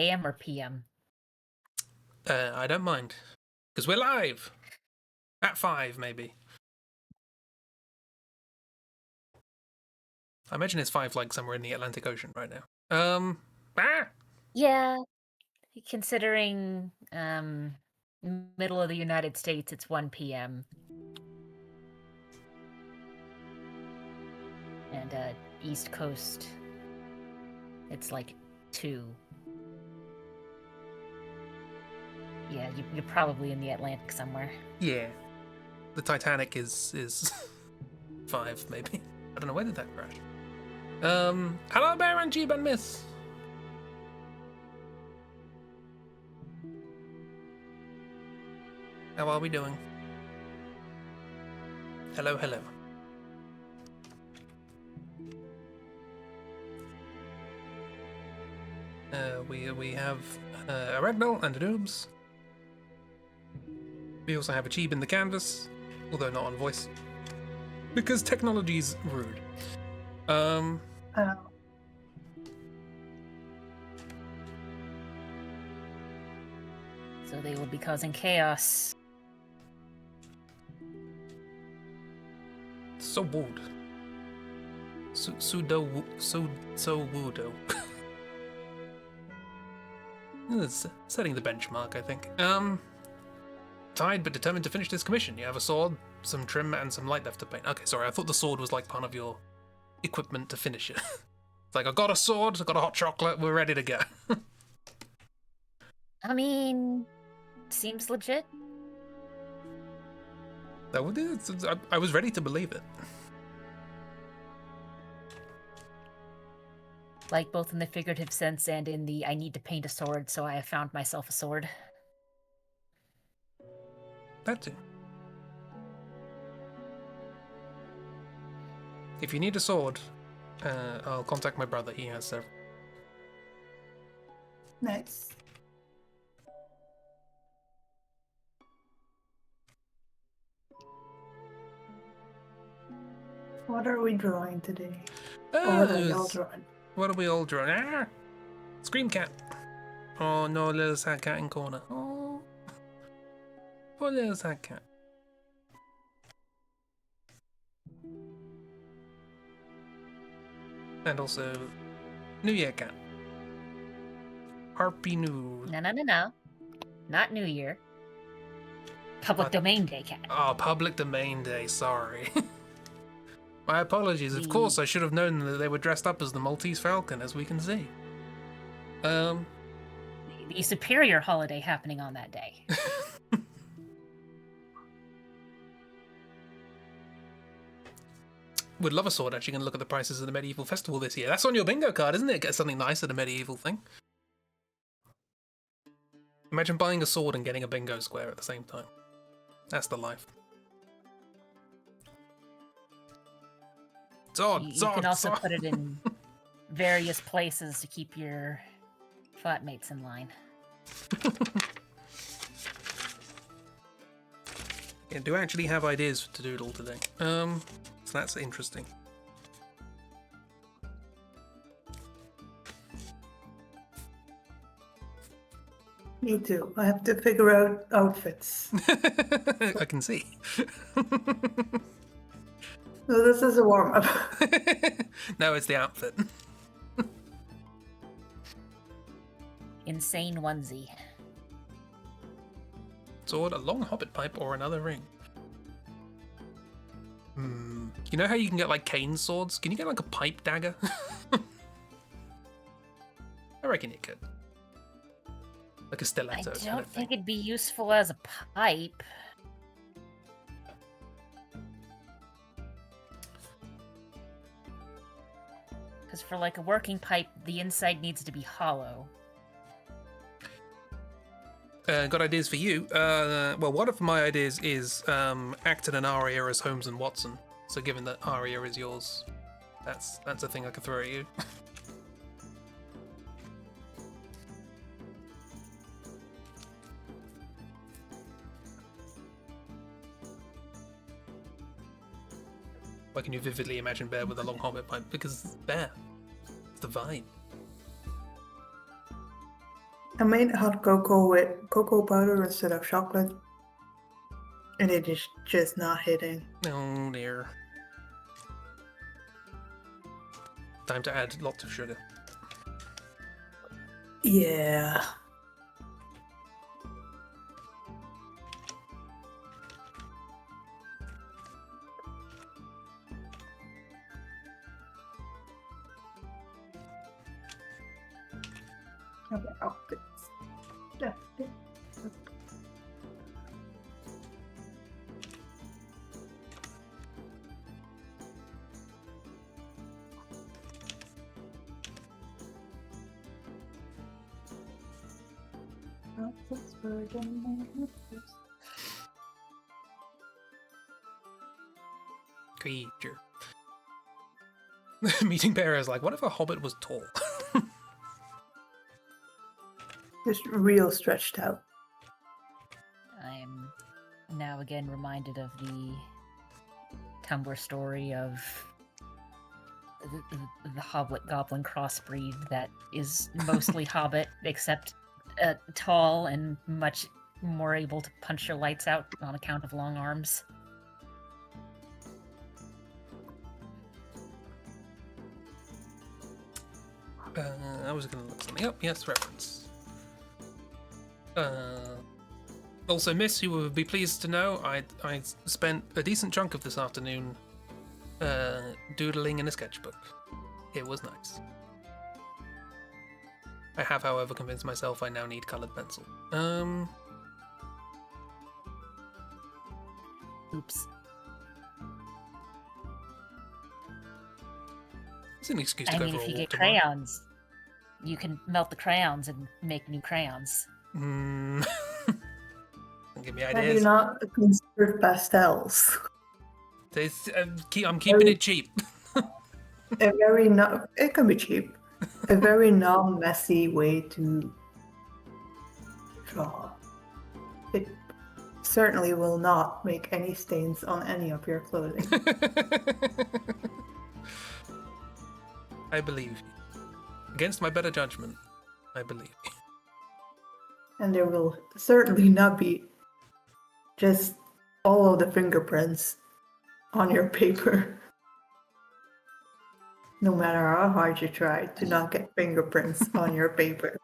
AM or PM? I don't mind. Because we're live! At 5, maybe. I imagine it's 5 like somewhere in the Atlantic Ocean right now. Yeah. Considering middle of the United States, it's 1 p.m. And East Coast, it's like 2. Yeah, you're probably in the Atlantic somewhere. Yeah. The Titanic is 5, maybe. I don't know, where did that crash? Hello, Baron G-Ben Myth. How are we doing? Hello, hello. We have a Ragdoll and an Oobs. We also have a Cheeb in the canvas, although not on voice, because technology's rude. So they will be causing chaos. So wood. So woodo. It's setting the benchmark, I think. Tired but determined to finish this commission. You have a sword, some trim, and some light left to paint. Okay, sorry, I thought the sword was like part of your equipment to finish it. It's like, I got a sword, I got a hot chocolate, we're ready to go. I mean, seems legit. I was ready to believe it. Like both in the figurative sense and in the I need to paint a sword, so I have found myself a sword. That too. If you need a sword, I'll contact my brother. He has several. Nice. What are we drawing today? What are we all drawing? What are we all drawing? Ah! Scream cat. Oh no, little sad cat in corner. Oh. Poor little sad cat. And also, New Year cat. Harpy New. No. Not New Year. Public Domain Day cat. Oh, Public Domain Day, sorry. My apologies. Of course, I should have known that they were dressed up as the Maltese Falcon, as we can see. The superior holiday happening on that day. Would love a sword. Actually, going to look at the prices of the medieval festival this year. That's on your bingo card, isn't it? Get something nice at a medieval thing. Imagine buying a sword and getting a bingo square at the same time. That's the life. You can also put it in various places to keep your flatmates in line. Yeah, do I actually have ideas to doodle today? So that's interesting. Me too. I have to figure out outfits. I can see. So this is a warm-up. No, it's the outfit. Insane onesie. Sword, a long hobbit pipe, or another ring. You know how you can get like cane swords? Can you get like a pipe dagger? I reckon you could. Like a stiletto. I don't think it'd be useful as a pipe. Because for like a working pipe, the inside needs to be hollow. Got ideas for you. Well, one of my ideas is Acton and Arya as Holmes and Watson. So given that Arya is yours, that's a thing I could throw at you. Why can you vividly imagine Bear with a long hobbit pipe? Because it's Bear. It's the vibe. I made hot cocoa with cocoa powder instead of chocolate. And it is just not hitting. Oh dear. Time to add lots of sugar. Yeah. Okay, oh, good. Yeah. Creature. Meeting Bear is like, what if a hobbit was tall? Just real stretched out. I'm now again reminded of the Tumblr story of the Hobbit Goblin crossbreed that is mostly Hobbit, except tall and much more able to punch your lights out on account of long arms. I was going to look something up. Yes, reference. Also, Miss, you will be pleased to know I spent a decent chunk of this afternoon doodling in a sketchbook. It was nice. I have, however, convinced myself I now need coloured pencil. Oops. It's an excuse to I go mean, for a if you walk get tomorrow. crayons, you can melt the crayons and make new crayons. Don't give me Have you ideas. not considered pastels? I'm keeping it cheap. A very not. It can be cheap. A very non-messy way to draw. It certainly will not make any stains on any of your clothing. I believe you. Against my better judgment, I believe you. And there will certainly not be just all of the fingerprints on your paper. No matter how hard you try to not get fingerprints on your paper.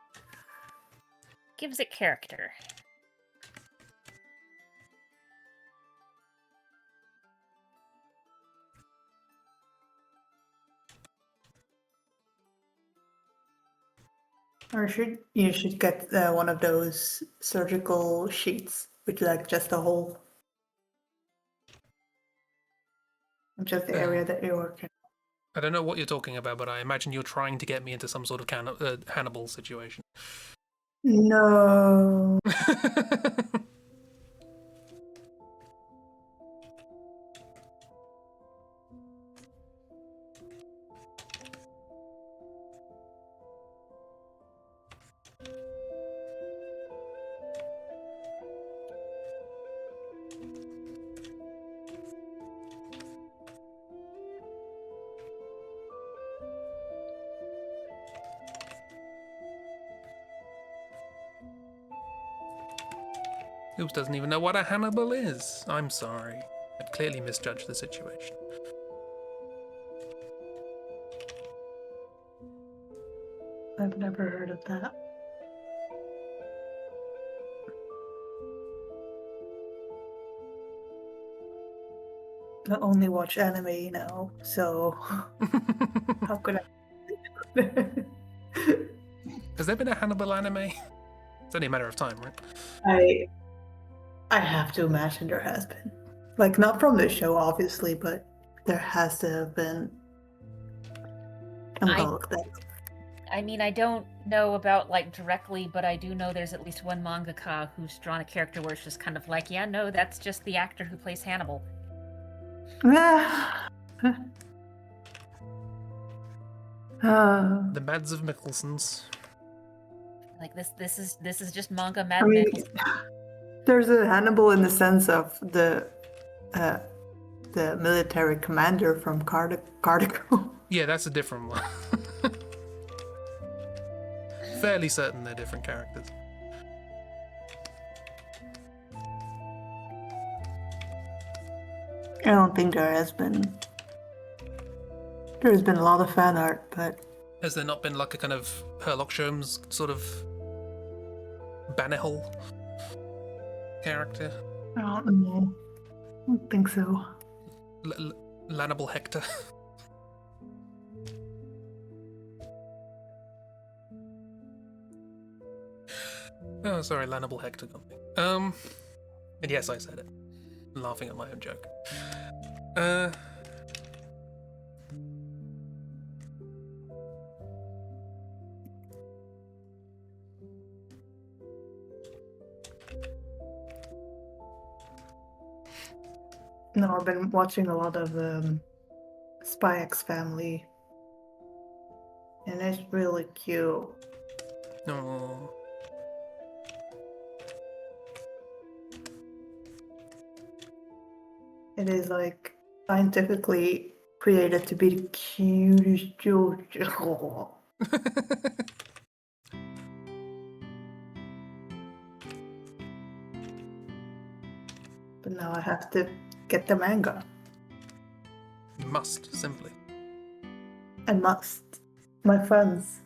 Gives it character. Or you should get one of those surgical sheets with like just a hole. Just the area that you're working. I don't know what you're talking about, but I imagine you're trying to get me into some sort of Hannibal situation. No. Oops doesn't even know what a Hannibal is. I'm sorry. I've clearly misjudged the situation. I've never heard of that. I only watch anime now, so how could I? Has there been a Hannibal anime? It's only a matter of time, right? I have to imagine there has been. Like, not from the show, obviously, but there has to have been. I'm gonna look that up. I mean, I don't know about, like, directly, but I do know there's at least one mangaka who's drawn a character where it's just kind of like, yeah, no, that's just the actor who plays Hannibal. The Mads of Mikkelsons. Like, this is just manga Mad I mean, Men. there's a Hannibal in the sense of the military commander from Cardico. Yeah, that's a different one. fairly certain they're different characters. I don't think there has been. There's been a lot of fan art, but Has there not been like a kind of Herlock Sholmes sort of Bannerhole character? I don't know. I don't think so. Lannibal Hector? Oh, sorry, Lannibal Hector got me. And yes, I said it. I'm laughing at my own joke. No, I've been watching a lot of Spy X Family, and it's really cute. No. It is like scientifically created to be the cutest JoJo. But now I have to get the manga. You must, simply. I must. My friends.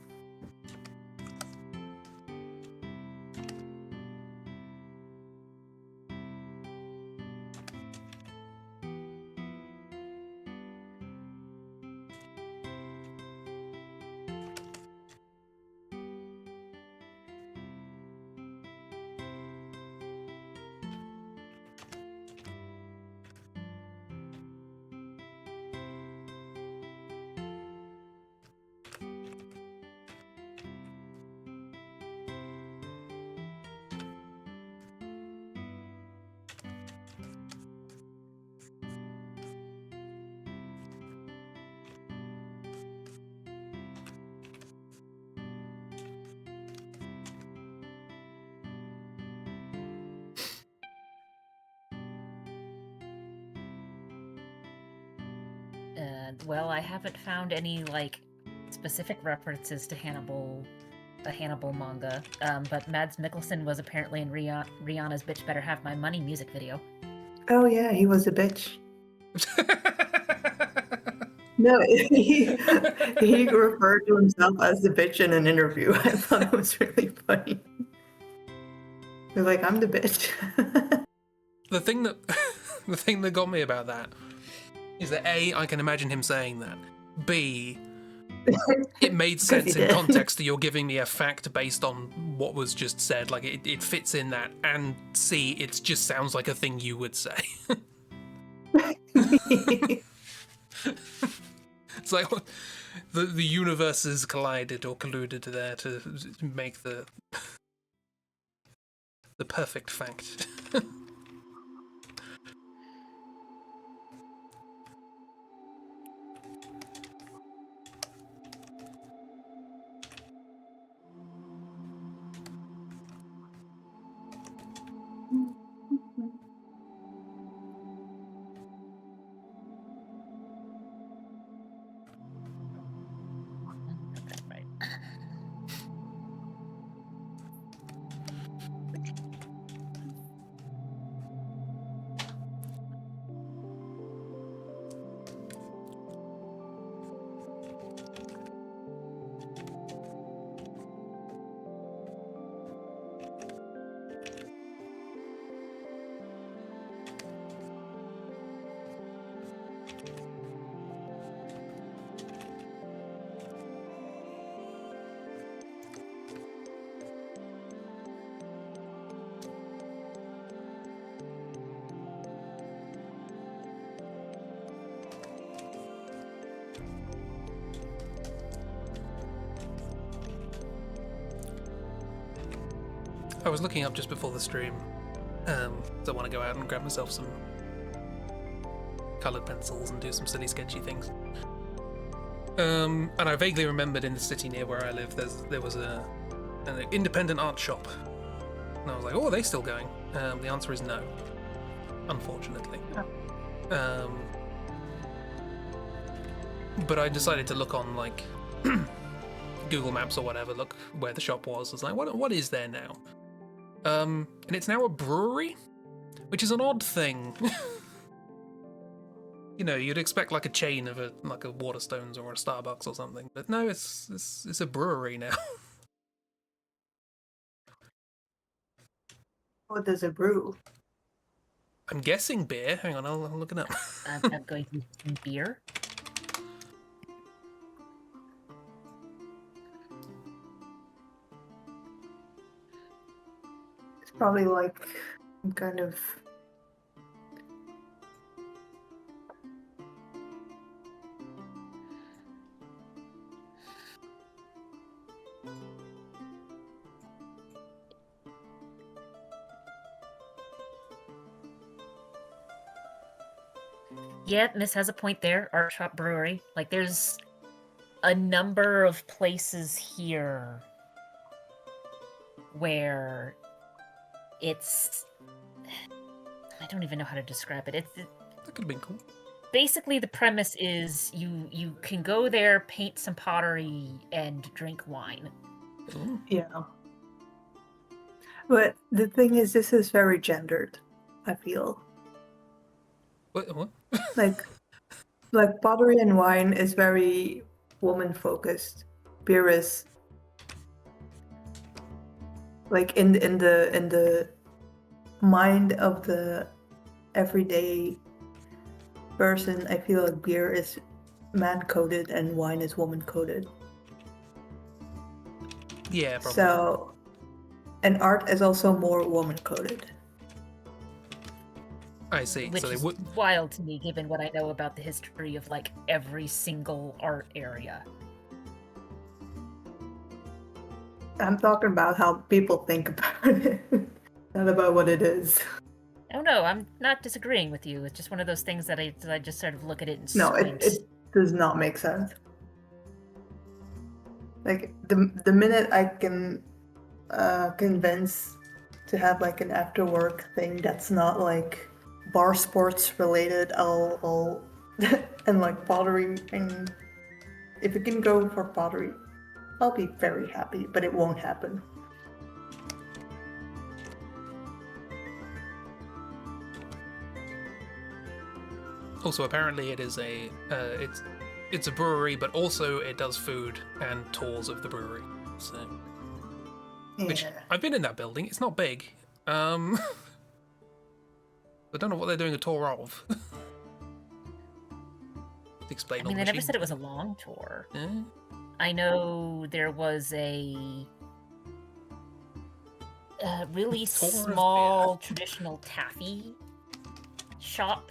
Well, I haven't found any like specific references to a Hannibal manga, but Mads Mikkelsen was apparently in Rihanna's "Bitch Better Have My Money" music video. Oh yeah, he was a bitch. No, he referred to himself as the bitch in an interview. I thought it was really funny. He was like, I'm the bitch. The thing that got me about that is that A, I can imagine him saying that. B, it made sense in context that you're giving me a fact based on what was just said. Like, it fits in that. And C, it just sounds like a thing you would say. It's like the universes collided or colluded there to make the perfect fact. Right. I was looking up just before the stream, so I want to go out and grab myself some coloured pencils and do some silly sketchy things. And I vaguely remembered in the city near where I live, there was an independent art shop. And I was like, oh, are they still going? The answer is no, unfortunately. But I decided to look on, like, Google Maps or whatever, look where the shop was. It's like, what is there now? And it's now a brewery, which is an odd thing. You know, you'd expect like a chain of like a Waterstones or a Starbucks or something, but no, it's a brewery now. What does it brew? I'm guessing beer. Hang on, I'll look it up. I'm going to use some beer. It's probably like some kind of. Yeah, Miss has a point there. Art Shop Brewery. Like, there's a number of places here where it's. I don't even know how to describe it. That could have been cool. Basically, the premise is you can go there, paint some pottery, and drink wine. Ooh. Yeah. But the thing is, this is very gendered, I feel. What? Like pottery and wine is very woman focused. Beer is like in the mind of the everyday person. I feel like beer is man coded and wine is woman coded. Yeah, probably. So, and art is also more woman coded. I see. Which So they is would. wild to me, given what I know about the history of like every single art area. I'm talking about how people think about it, not about what it is. Oh no, I'm not disagreeing with you. It's just one of those things that I just sort of look at it and No, squint. it does not make sense. Like the minute I can convince to have like an after work thing that's not like bar sports related, I'll and like pottery, and if it can go for pottery, I'll be very happy, but it won't happen. Also, apparently, it is it's a brewery, but also it does food and tours of the brewery. So, which Yeah. I've been in that building. It's not big. I don't know what they're doing a tour of. Explain. I mean, they never said it was a long tour. Eh? I know there was a really Tour of small traditional taffy shop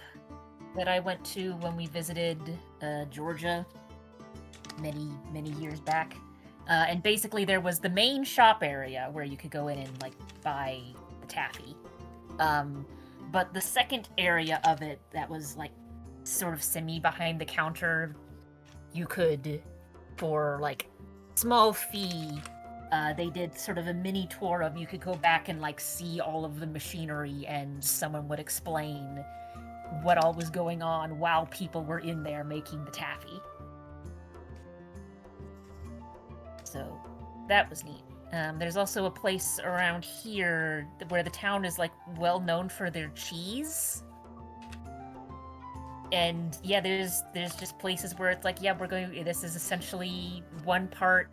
that I went to when we visited Georgia many years back. And basically there was the main shop area where you could go in and like buy the taffy. But the second area of it that was like sort of semi behind the counter, you could, for like small fee, they did sort of a mini tour of, you could go back and like see all of the machinery, and someone would explain what all was going on while people were in there making the taffy. So that was neat. There's also a place around here where the town is like well known for their cheese. And yeah, there's just places where it's like, yeah, this is essentially one part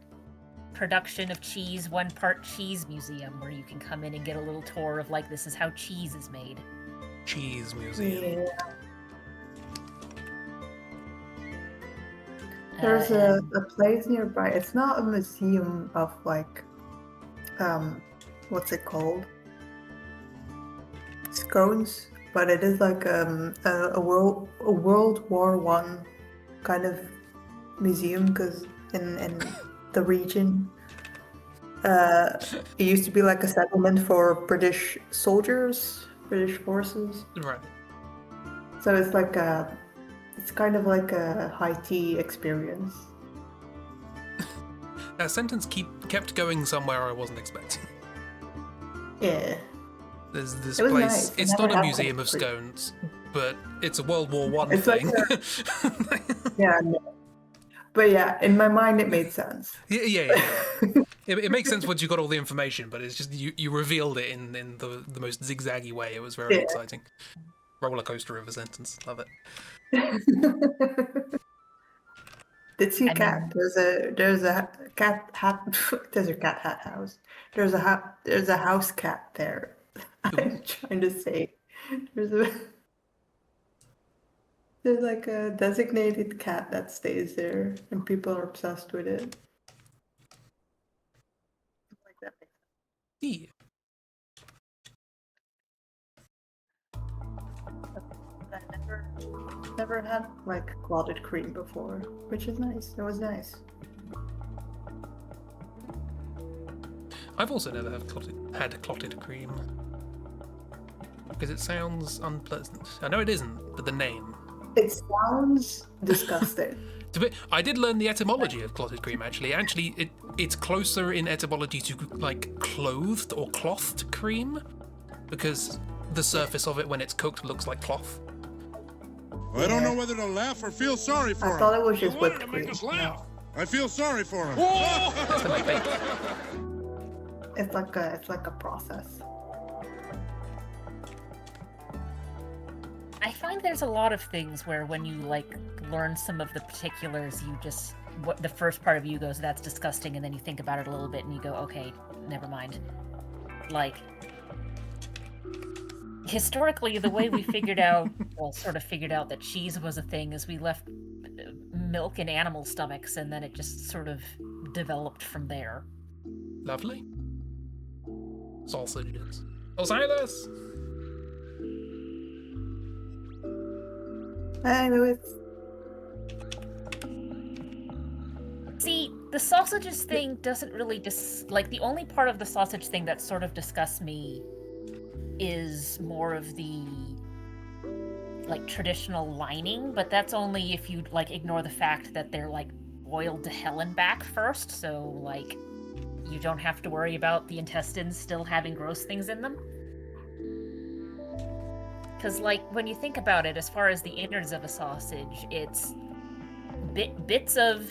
production of cheese, one part cheese museum, where you can come in and get a little tour of like, this is how cheese is made. Cheese museum. Yeah. There's a place nearby. It's not a museum of like, what's it called? Scones, but it is like a World War One kind of museum, because in the region, it used to be like a settlement for British soldiers, British forces. Right. So it's like it's kind of like a high tea experience. That sentence kept going somewhere I wasn't expecting. Yeah. There's this It was place. nice. It's Never not a had museum of one. scones, but it's a World War One It's thing. like Yeah, no. But yeah, in my mind it made sense. Yeah. It makes sense once you got all the information, but it's just you revealed it in the most zigzaggy way. It was very Yeah. exciting. Roller coaster of a sentence. Love it. Did see a And cat. then There's a cat hat. There's a cat hat house. There's a house cat there. I'm Ooh. trying to say. There's a there's like a designated cat that stays there, and people are obsessed with it. Like that. Yeah. I never had like clotted cream before, which is nice. It was nice. I've also never had clotted cream. Because it sounds unpleasant. I know it isn't, but the name. It sounds disgusting. I did learn the etymology of clotted cream, actually. Actually, it's closer in etymology to, like, clothed or clothed cream. Because the surface of it, when it's cooked, looks like cloth. I don't know whether to laugh or feel sorry for him. I thought it was You just wanted whipped to make cream. us laugh. I feel sorry for him. It's to make bake. It's like a process. I find there's a lot of things where when you like learn some of the particulars, you just what the first part of you goes, that's disgusting, and then you think about it a little bit and you go, okay, never mind. Like historically, the way we figured out, well, sort of figured out that cheese was a thing is we left milk in animal stomachs, and then it just sort of developed from there. Lovely. Sausages. Osiris! I know it's See, the sausages thing doesn't really like the only part of the sausage thing that sort of disgusts me is more of the like traditional lining, but that's only if you like ignore the fact that they're like boiled to hell and back first, so like you don't have to worry about the intestines still having gross things in them. Because like when you think about it, as far as the innards of a sausage, it's bits of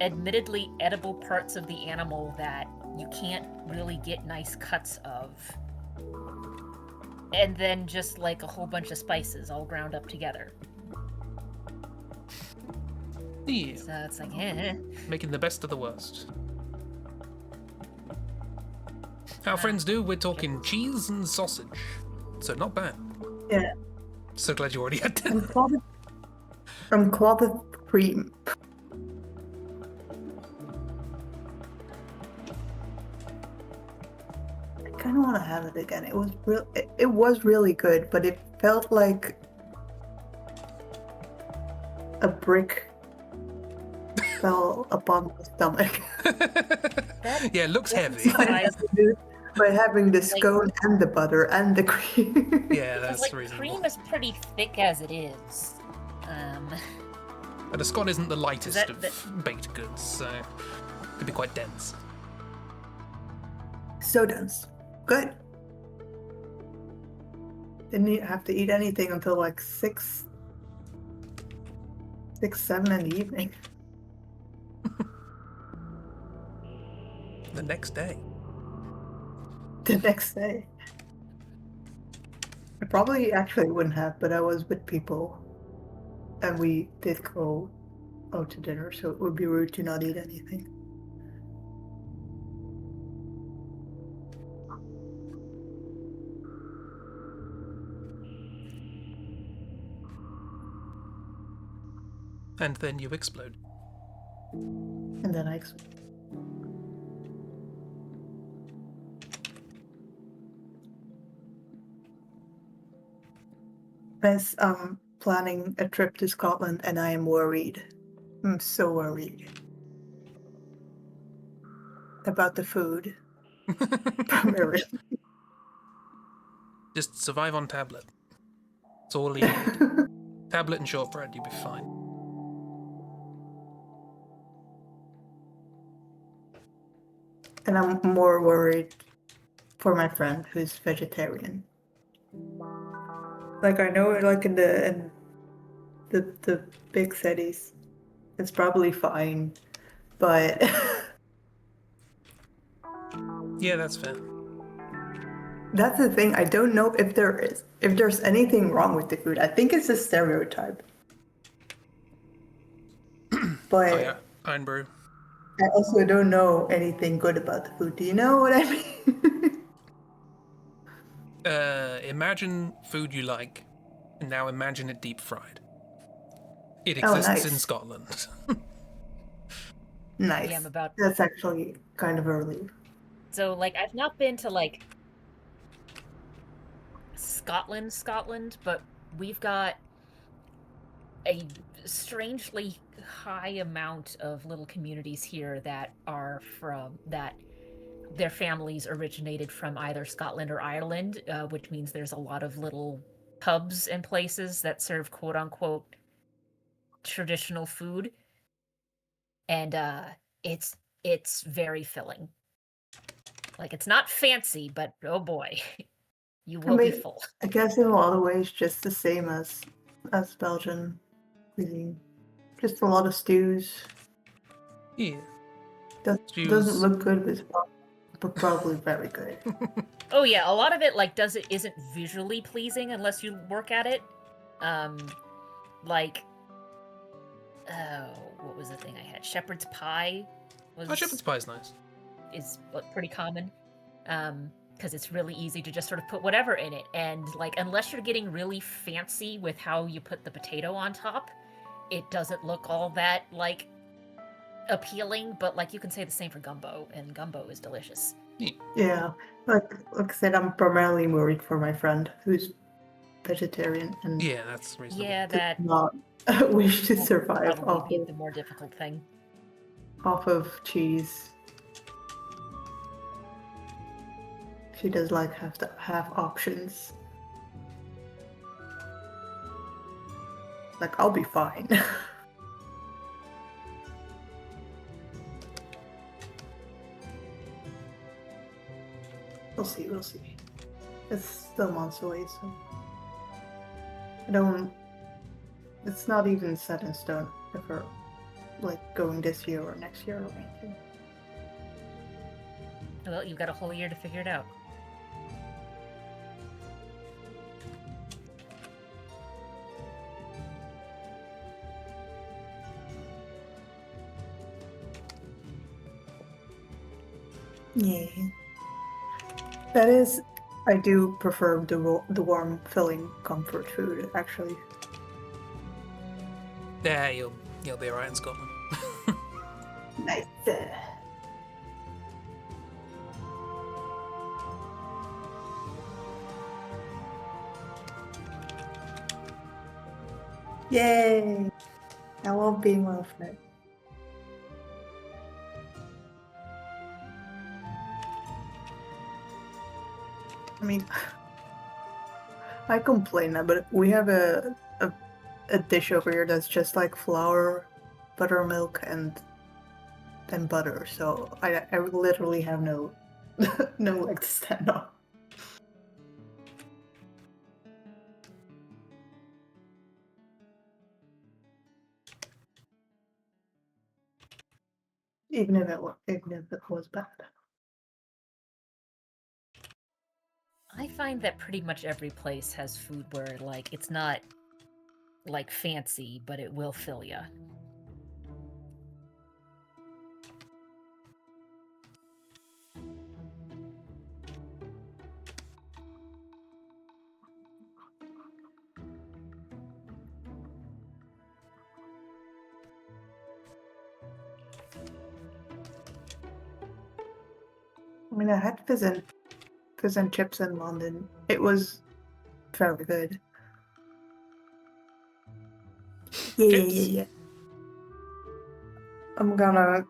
admittedly edible parts of the animal that you can't really get nice cuts of. And then just like a whole bunch of spices all ground up together. Yeah. So it's like, eh. Making the best of the worst. Our friends do, we're talking cheese and sausage. So not bad. yeah. So glad you already had From that. clotted cream. I kind of want to have it again. It was It was really good, but it felt like a brick fell upon my stomach. Yeah, it looks heavy. By having the scone and the butter and the cream. Yeah, that's like reasonable. cream is pretty thick as it is. But a scone isn't the lightest That- of baked goods, so it could be quite dense. So dense. Good. Didn't have to eat anything until like 6, 7 in the evening. The next day. The next day. I probably actually wouldn't have, but I was with people and we did go out to dinner, so it would be rude to not eat anything. And then you explode. And then I was planning a trip to Scotland and I am worried. I'm so worried about the food. Primarily. Just survive on tablet. That's all you need. Tablet and shortbread, you'll be fine. And I'm more worried for my friend who's vegetarian. Like I know, like in the big cities, it's probably fine. But Yeah, that's fair. that's the thing. I don't know if there's anything wrong with the food. I think it's a stereotype. But Oh yeah, Iron Brew. I also don't know anything good about the food. Do you know what I mean? Imagine food you like, and now imagine it deep fried. It Oh, exists in nice. Scotland. Nice. Yeah, I'm about. That's actually kind of early. So, like, I've not been to, like, Scotland, but we've got a strangely high amount of little communities here that are from that their families originated from either Scotland or Ireland, which means there's a lot of little pubs and places that serve quote unquote traditional food, and it's very filling. Like, it's not fancy, but oh boy, you I will be mean, full. I guess in a lot of ways, just the same as Belgian cuisine. Just a lot of stews. Yeah. Doesn't Stews. look good, but probably very good. Oh yeah, a lot of it like isn't visually pleasing unless you work at it. Like what was the thing I had? Shepherd's pie Oh, shepherd's pie is nice. is pretty common. Because it's really easy to just sort of put whatever in it, and like unless you're getting really fancy with how you put the potato on top, it doesn't look all that like appealing. But like you can say the same for gumbo, and gumbo is like Yeah, like I said, I'm primarily worried for my friend who's vegetarian and Yeah, that's reasonable. yeah, does that not wish to will survive probably be the more difficult thing. off of cheese. She does like have to have options. Like I'll be fine. We'll see, we'll see. It's still months away, so I don't. It's not even set in stone if we're like going this year or next year or anything. Well, you've got a whole year to figure it out. Yeah. That is, I do prefer the warm, filling comfort food actually. Yeah, you'll be alright in Scotland. Nice. Yay! I love being well fed. I mean, I complain that, but we have a dish over here that's just like flour, buttermilk, and butter. So I literally have no no leg to stand on. Even if it was bad. I find that pretty much every place has food where like it's not like fancy, but it will fill ya. I mean, I had fish and chips in London. It was very good. Yeah. I'm gonna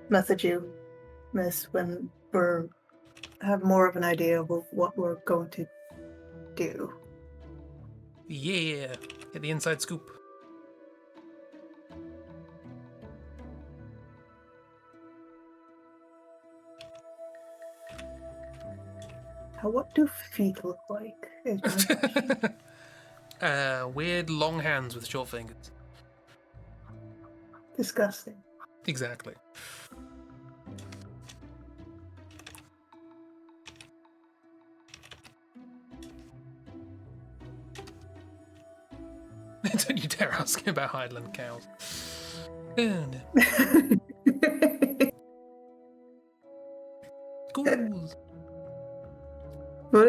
message you, Miss, when we're have more of an idea of what we're going to do. Yeah, get the inside scoop. What do feet look like? Is my question. Weird long hands with short fingers. Disgusting. Exactly. Don't you dare ask me about Highland cows. Oh, no. Ghouls. What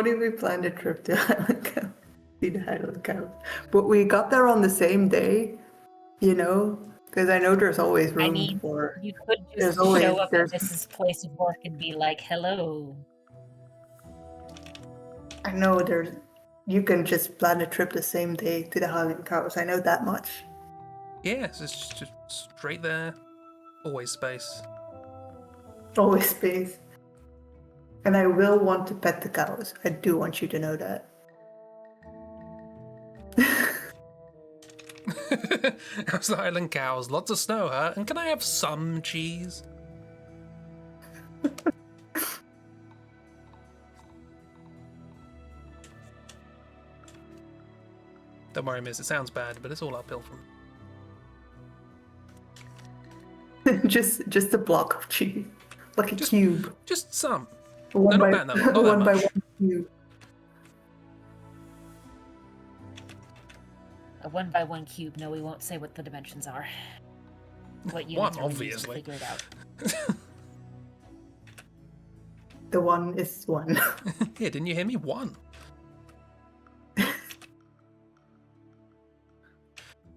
if we planned a trip to Highland Cow? See the Highland Cow. But we got there on the same day, you know? Because I know there's always I room mean, for. you could There's just always show up at there's. Mrs. Place of Work and be like, hello. I know there's. You can just plan a trip the same day to the Highland Cows. I know that much. Yes, it's just straight there. Always space. Always space. And I will want to pet the cows. I do want you to know that. How's the Highland cows? Lots of snow, huh? And can I have some cheese? Don't worry, miss. It sounds bad, but it's all uphill from. just a block of cheese, like a cube. Just some. One No, by not that, not that one by much. one cube. A 1x1 cube. No, we won't say what the dimensions are. What units One, are we using? obviously. Figure it out. The one is one. Here, didn't you hear me? One.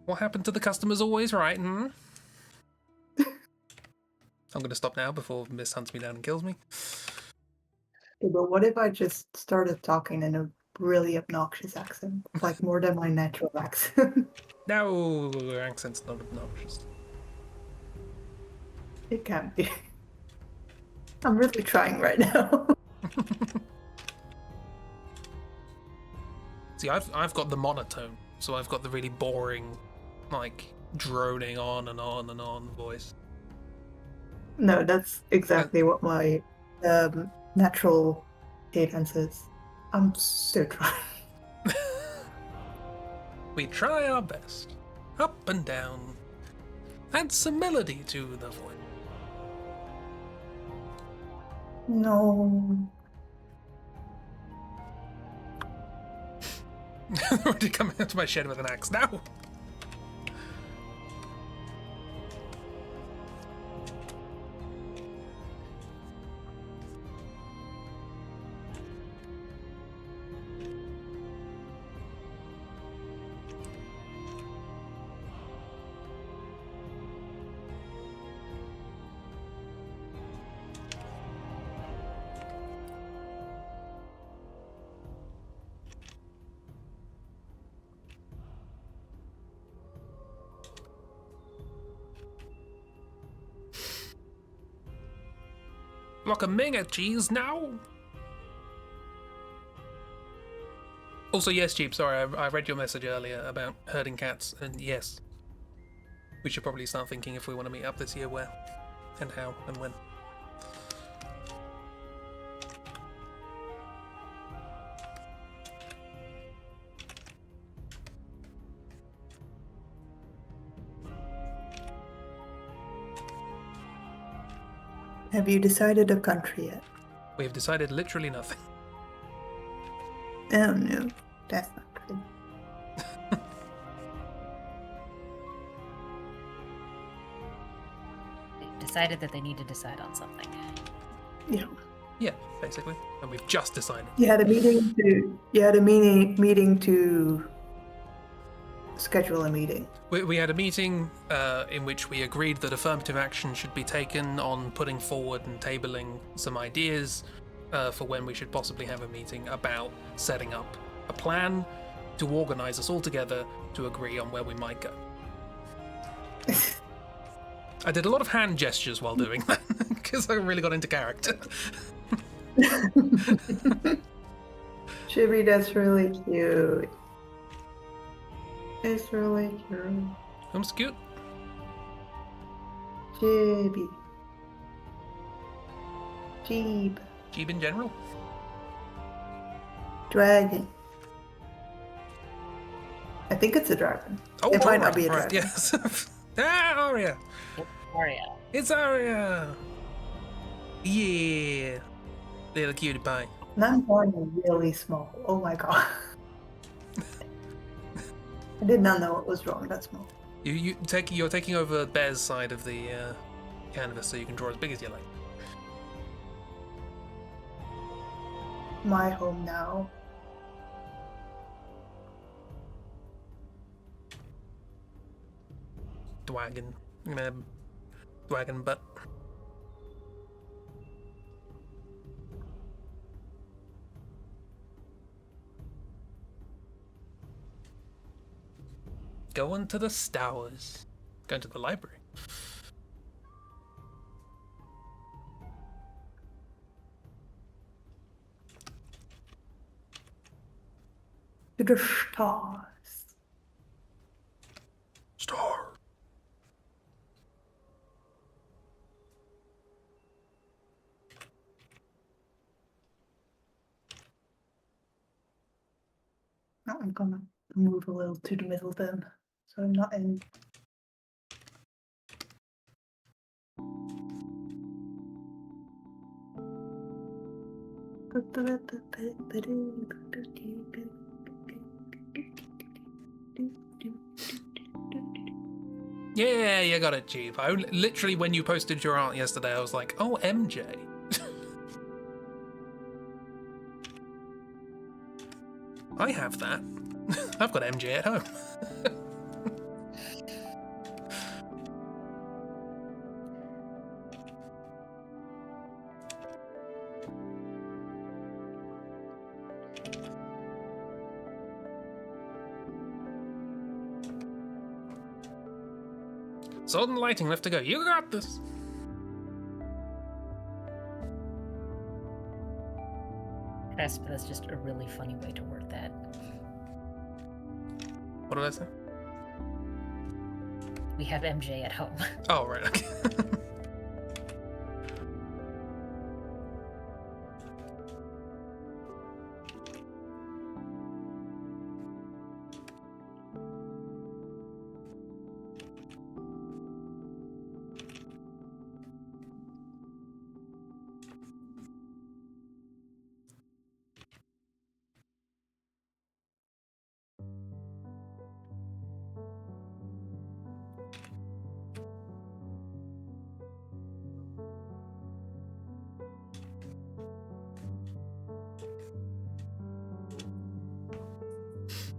What happened to the customer's always right, hmm? I'm going to stop now before Miss hunts me down and kills me. Okay, but what if I just started talking in a really obnoxious accent, like more than my natural accent? No, accent's not obnoxious. It can be. I'm really trying right now. See, I've got the monotone, so I've got the really boring, like, droning on and on and on voice. No, that's exactly what my natural cadence is. I'm so trying. We try our best. Up and down. Add some melody to the voice. No. Already coming out of my shed with an axe now. Like a mega cheese now. Also, yes, Jeep, sorry, I read your message earlier about herding cats, and yes, we should probably start thinking if we want to meet up this year, where, and how, and when. Have you decided a country yet? We have decided literally nothing. Oh no, that's not good. They've decided that they need to decide on something. Yeah. Yeah, basically, and we've just decided. You had a meeting to schedule a meeting. We had a meeting in which we agreed that affirmative action should be taken on putting forward and tabling some ideas for when we should possibly have a meeting about setting up a plan to organise us all together to agree on where we might go. I did a lot of hand gestures while doing that because I really got into character. Chibi, that's really cute. It's really cute. Who's cute? Chibi. Jeep. Jeep in general? Dragon. I think it's a dragon. Oh, It might alright, not be a right, dragon. yes. Ah, Arya! It's Arya. It's Arya! Yeah! Little cutie pie. And I'm going really small. Oh my god. I did not know it was drawing that small. You're taking over Bear's side of the canvas, so you can draw as big as you like. My home now. Dwagon. Dwagon butt. Going to the Stowers. Going to the library. To the stars. Star. Now I'm gonna move a little to the middle then. So I'm not in. Yeah, you got it, Chief. Literally, when you posted your art yesterday, I was like, oh, MJ. I have that. I've got MJ at home. Sword and lighting left to go. You got this. Cresp, that's just a really funny way to word that. What did I say? We have MJ at home. Oh, right, okay.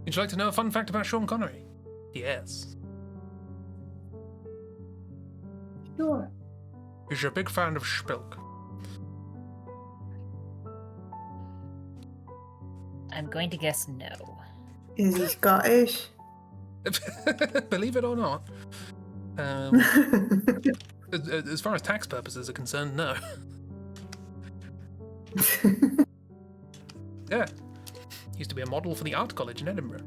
Would you like to know a fun fact about Sean Connery? Yes. Sure. He's a big fan of Spilk. I'm going to guess no. Is he Scottish? Believe it or not. As far as tax purposes are concerned, no. Yeah. Used to be a model for the art college in Edinburgh.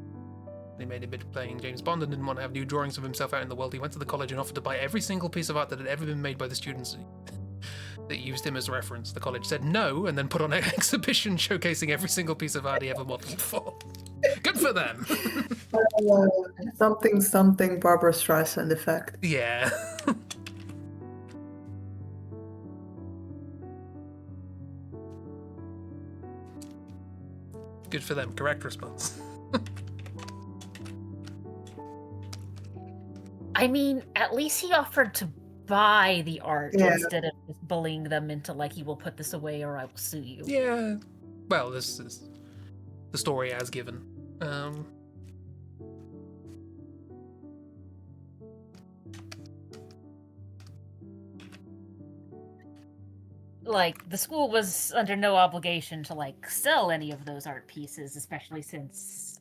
He made a bit of playing James Bond and didn't want to have new drawings of himself out in the world. He went to the college and offered to buy every single piece of art that had ever been made by the students that used him as reference. The college said no, and then put on an exhibition showcasing every single piece of art he ever modeled for. Good for them. Something Barbara Streisand effect. Yeah. Good for them. Correct response. I mean, at least he offered to buy the art Yeah. instead of just bullying them into like, you will put this away or I will sue you. Yeah. Well, this is the story as given. Like, the school was under no obligation to like sell any of those art pieces, especially since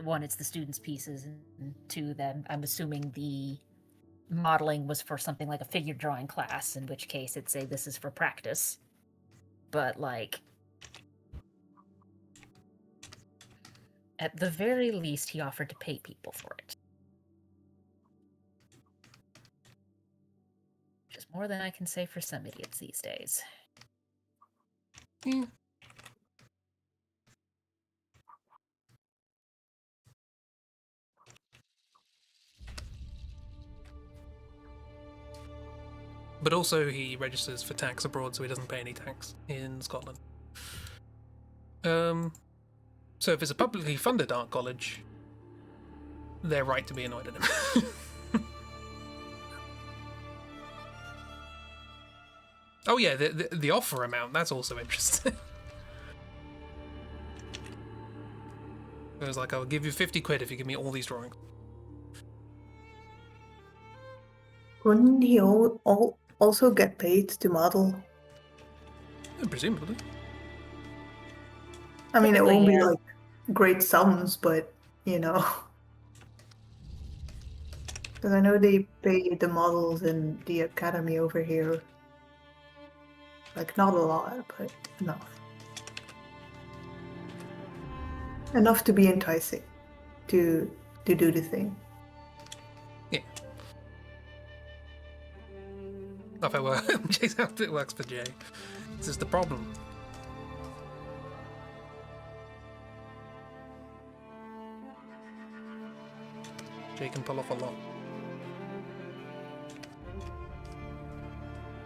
one, it's the students' pieces, and two, then I'm assuming the modeling was for something like a figure drawing class, in which case it'd say this is for practice. But like, at the very least, he offered to pay people for it. Which is more than I can say for some idiots these days. Yeah. But also he registers for tax abroad, so he doesn't pay any tax in Scotland. So if it's a publicly funded art college, they're right to be annoyed at him. Oh yeah, the offer amount, that's also interesting. It was like, I'll give you 50 quid if you give me all these drawings. Wouldn't he also get paid to model? Yeah, presumably. I mean, it won't Typically, be yeah. like great sums, but you know. Because I know they pay the models in the academy over here. Like, not a lot, but enough. Enough to be enticing to do the thing. Yeah. Not how Jay's how it works for Jay. This is the problem. Jay can pull off a lot.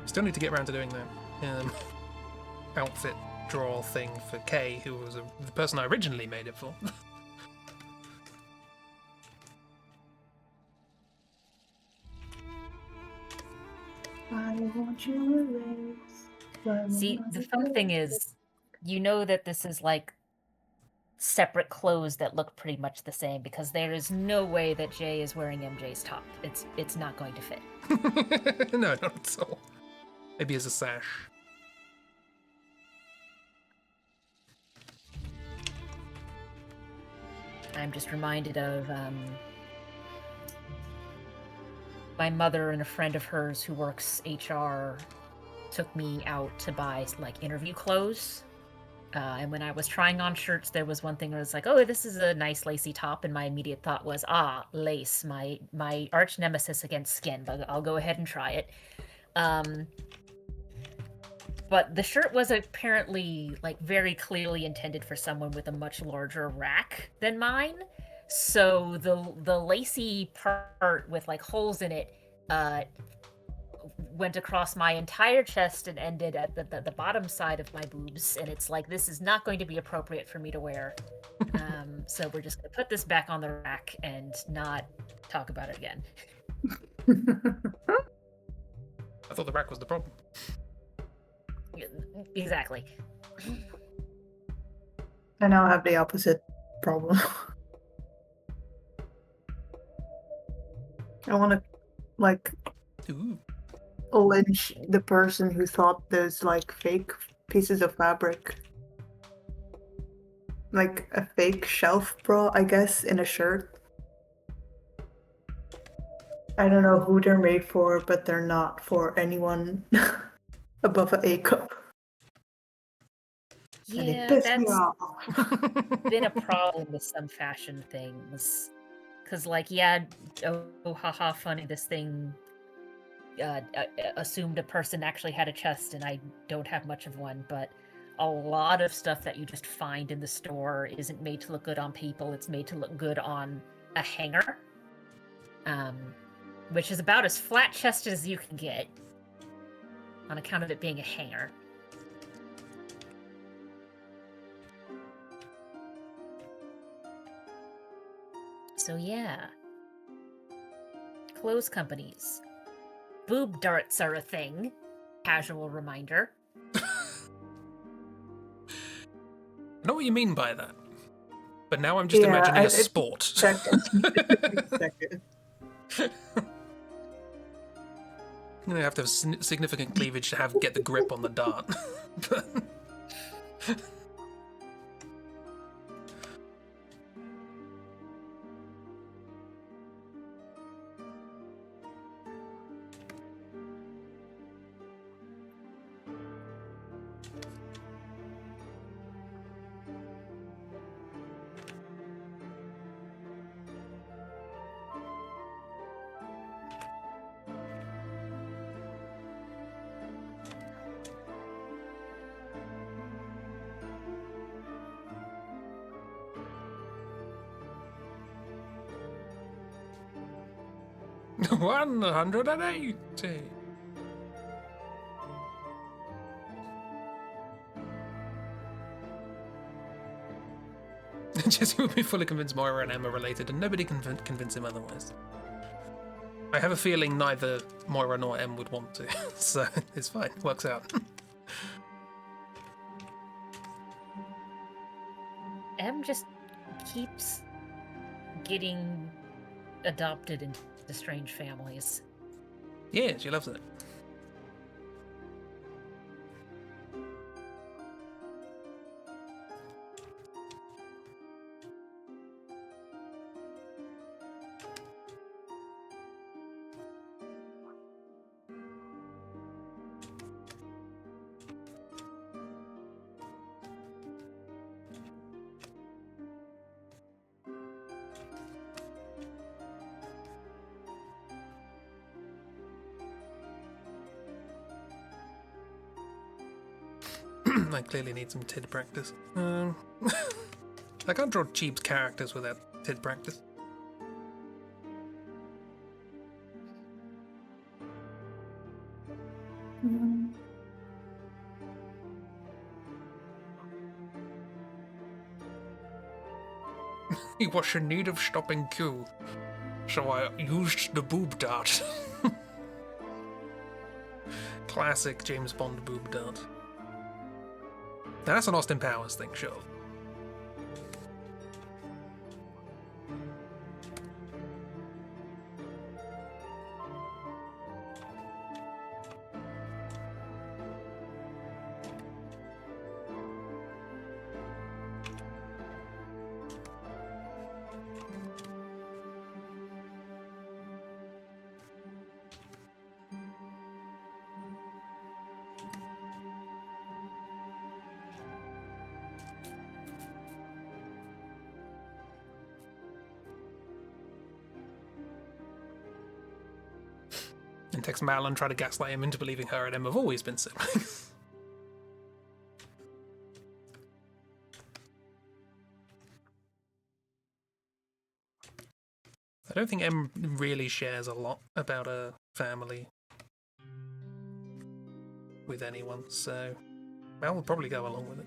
Still need to get around to doing the outfit draw thing for Kay, who was the person I originally made it for. I want you erase. See, the fun thing is, you know that this is like separate clothes that look pretty much the same because there is no way that Jay is wearing MJ's top. It's not going to fit. No, not at all. Maybe as a sash. I'm just reminded of my mother and a friend of hers who works HR took me out to buy like interview clothes. And when I was trying on shirts, there was one thing where I was like, oh, this is a nice lacy top. And my immediate thought was, lace, my arch nemesis against skin, but I'll go ahead and try it. But the shirt was apparently like very clearly intended for someone with a much larger rack than mine. So the lacy part with like holes in it went across my entire chest and ended at the bottom side of my boobs, and it's like, this is not going to be appropriate for me to wear. So we're just gonna put this back on the rack and not talk about it again. I thought the rack was the problem. Exactly. I now have the opposite problem. I want to, like, Ooh. lynch the person who thought those, like, fake pieces of fabric. Like a fake shelf bra, I guess, in a shirt. I don't know who they're made for, but they're not for anyone above an A cup. And it Yeah, pissed me that's off. been a problem with some fashion things. Because, like, yeah, oh, haha, funny, this thing assumed a person actually had a chest, and I don't have much of one, but a lot of stuff that you just find in the store isn't made to look good on people, it's made to look good on a hanger. Which is about as flat-chested as you can get, on account of it being a hanger. So yeah. Clothes companies. Boob darts are a thing. Casual reminder. I know what you mean by that. But now I'm just imagining a sport. Second. I'm gonna have to have significant cleavage to get the grip on the dart. $180. Jesse would be fully convinced Moira and Em are related, and nobody can convince him otherwise. I have a feeling neither Moira nor Em would want to, so it's fine. Works out. Em just keeps getting adopted into strange families. Yeah, she loves it. I clearly need some TID practice. I can't draw Chib's characters without TID practice. He was in need of stopping Q, so I used the boob dart. Classic James Bond boob dart. Now that's an Austin Powers thing, sure. And text Mal and try to gaslight him into believing her and him have always been siblings. I don't think Em really shares a lot about her family with anyone, so Mal will probably go along with it.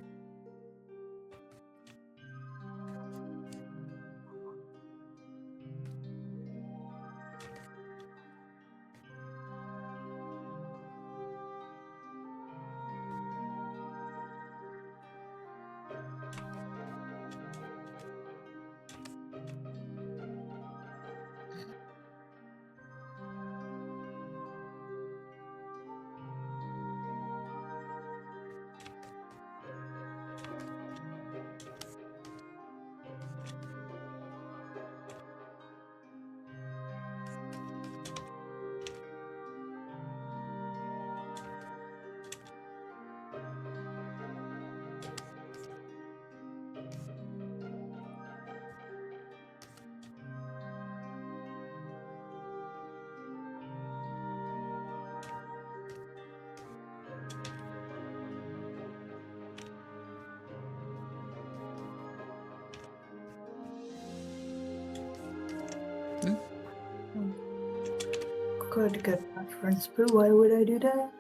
Could get reference, but why would I do that?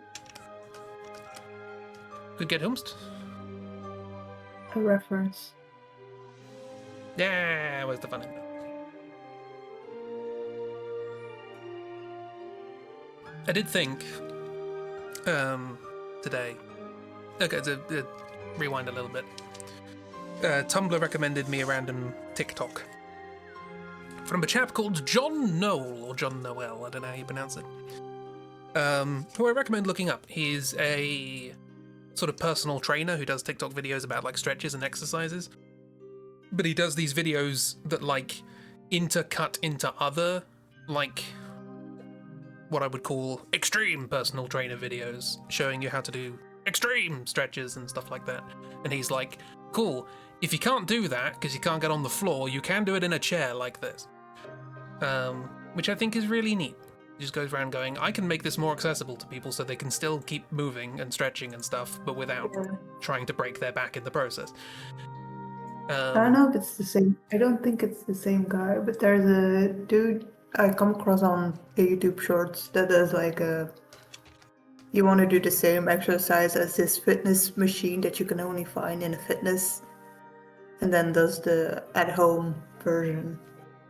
Could get Humst. A reference. Yeah, where's the fun in that? I did think today. Okay, to rewind a little bit. Tumblr recommended me a random TikTok from a chap called John Noel, or John Noel, I don't know how you pronounce it, who I recommend looking up. He's a sort of personal trainer who does TikTok videos about like stretches and exercises, but he does these videos that like intercut into other like what I would call extreme personal trainer videos, showing you how to do extreme stretches and stuff like that. And he's like, cool, if you can't do that because you can't get on the floor, you can do it in a chair like this. Which I think is really neat. He just goes around going, I can make this more accessible to people so they can still keep moving and stretching and stuff, but without trying to break their back in the process. I don't know if it's the same. I don't think it's the same guy, but there's a dude I come across on YouTube Shorts that does like you want to do the same exercise as this fitness machine that you can only find in a fitness and then does the at-home version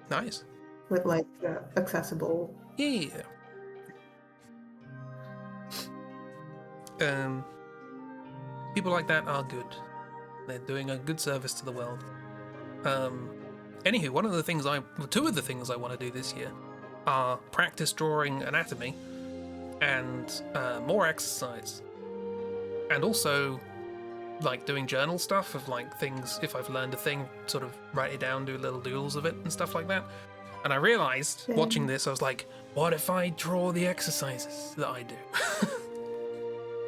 Nice. with like accessible. Yeah. People like that are good. They're doing a good service to the world. Anywho, two of the things I want to do this year are practice drawing anatomy and more exercise. And also, like, doing journal stuff of, like, things, if I've learned a thing, sort of write it down, do little doodles of it and stuff like that. And I realized, watching this, I was like, what if I draw the exercises that I do?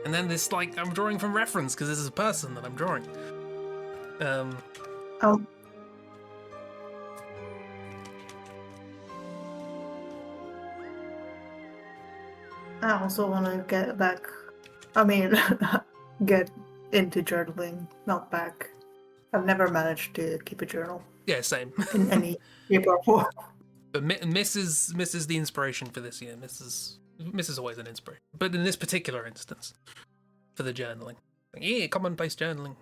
And then this, like, I'm drawing from reference because this is a person that I'm drawing. Oh. I also want to get back. I mean, get into journaling, not back. I've never managed to keep a journal Yeah, same. in any shape or form. But Miss is the inspiration for this year. Miss is always an inspiration. But in this particular instance, for the journaling. Yeah, commonplace journaling.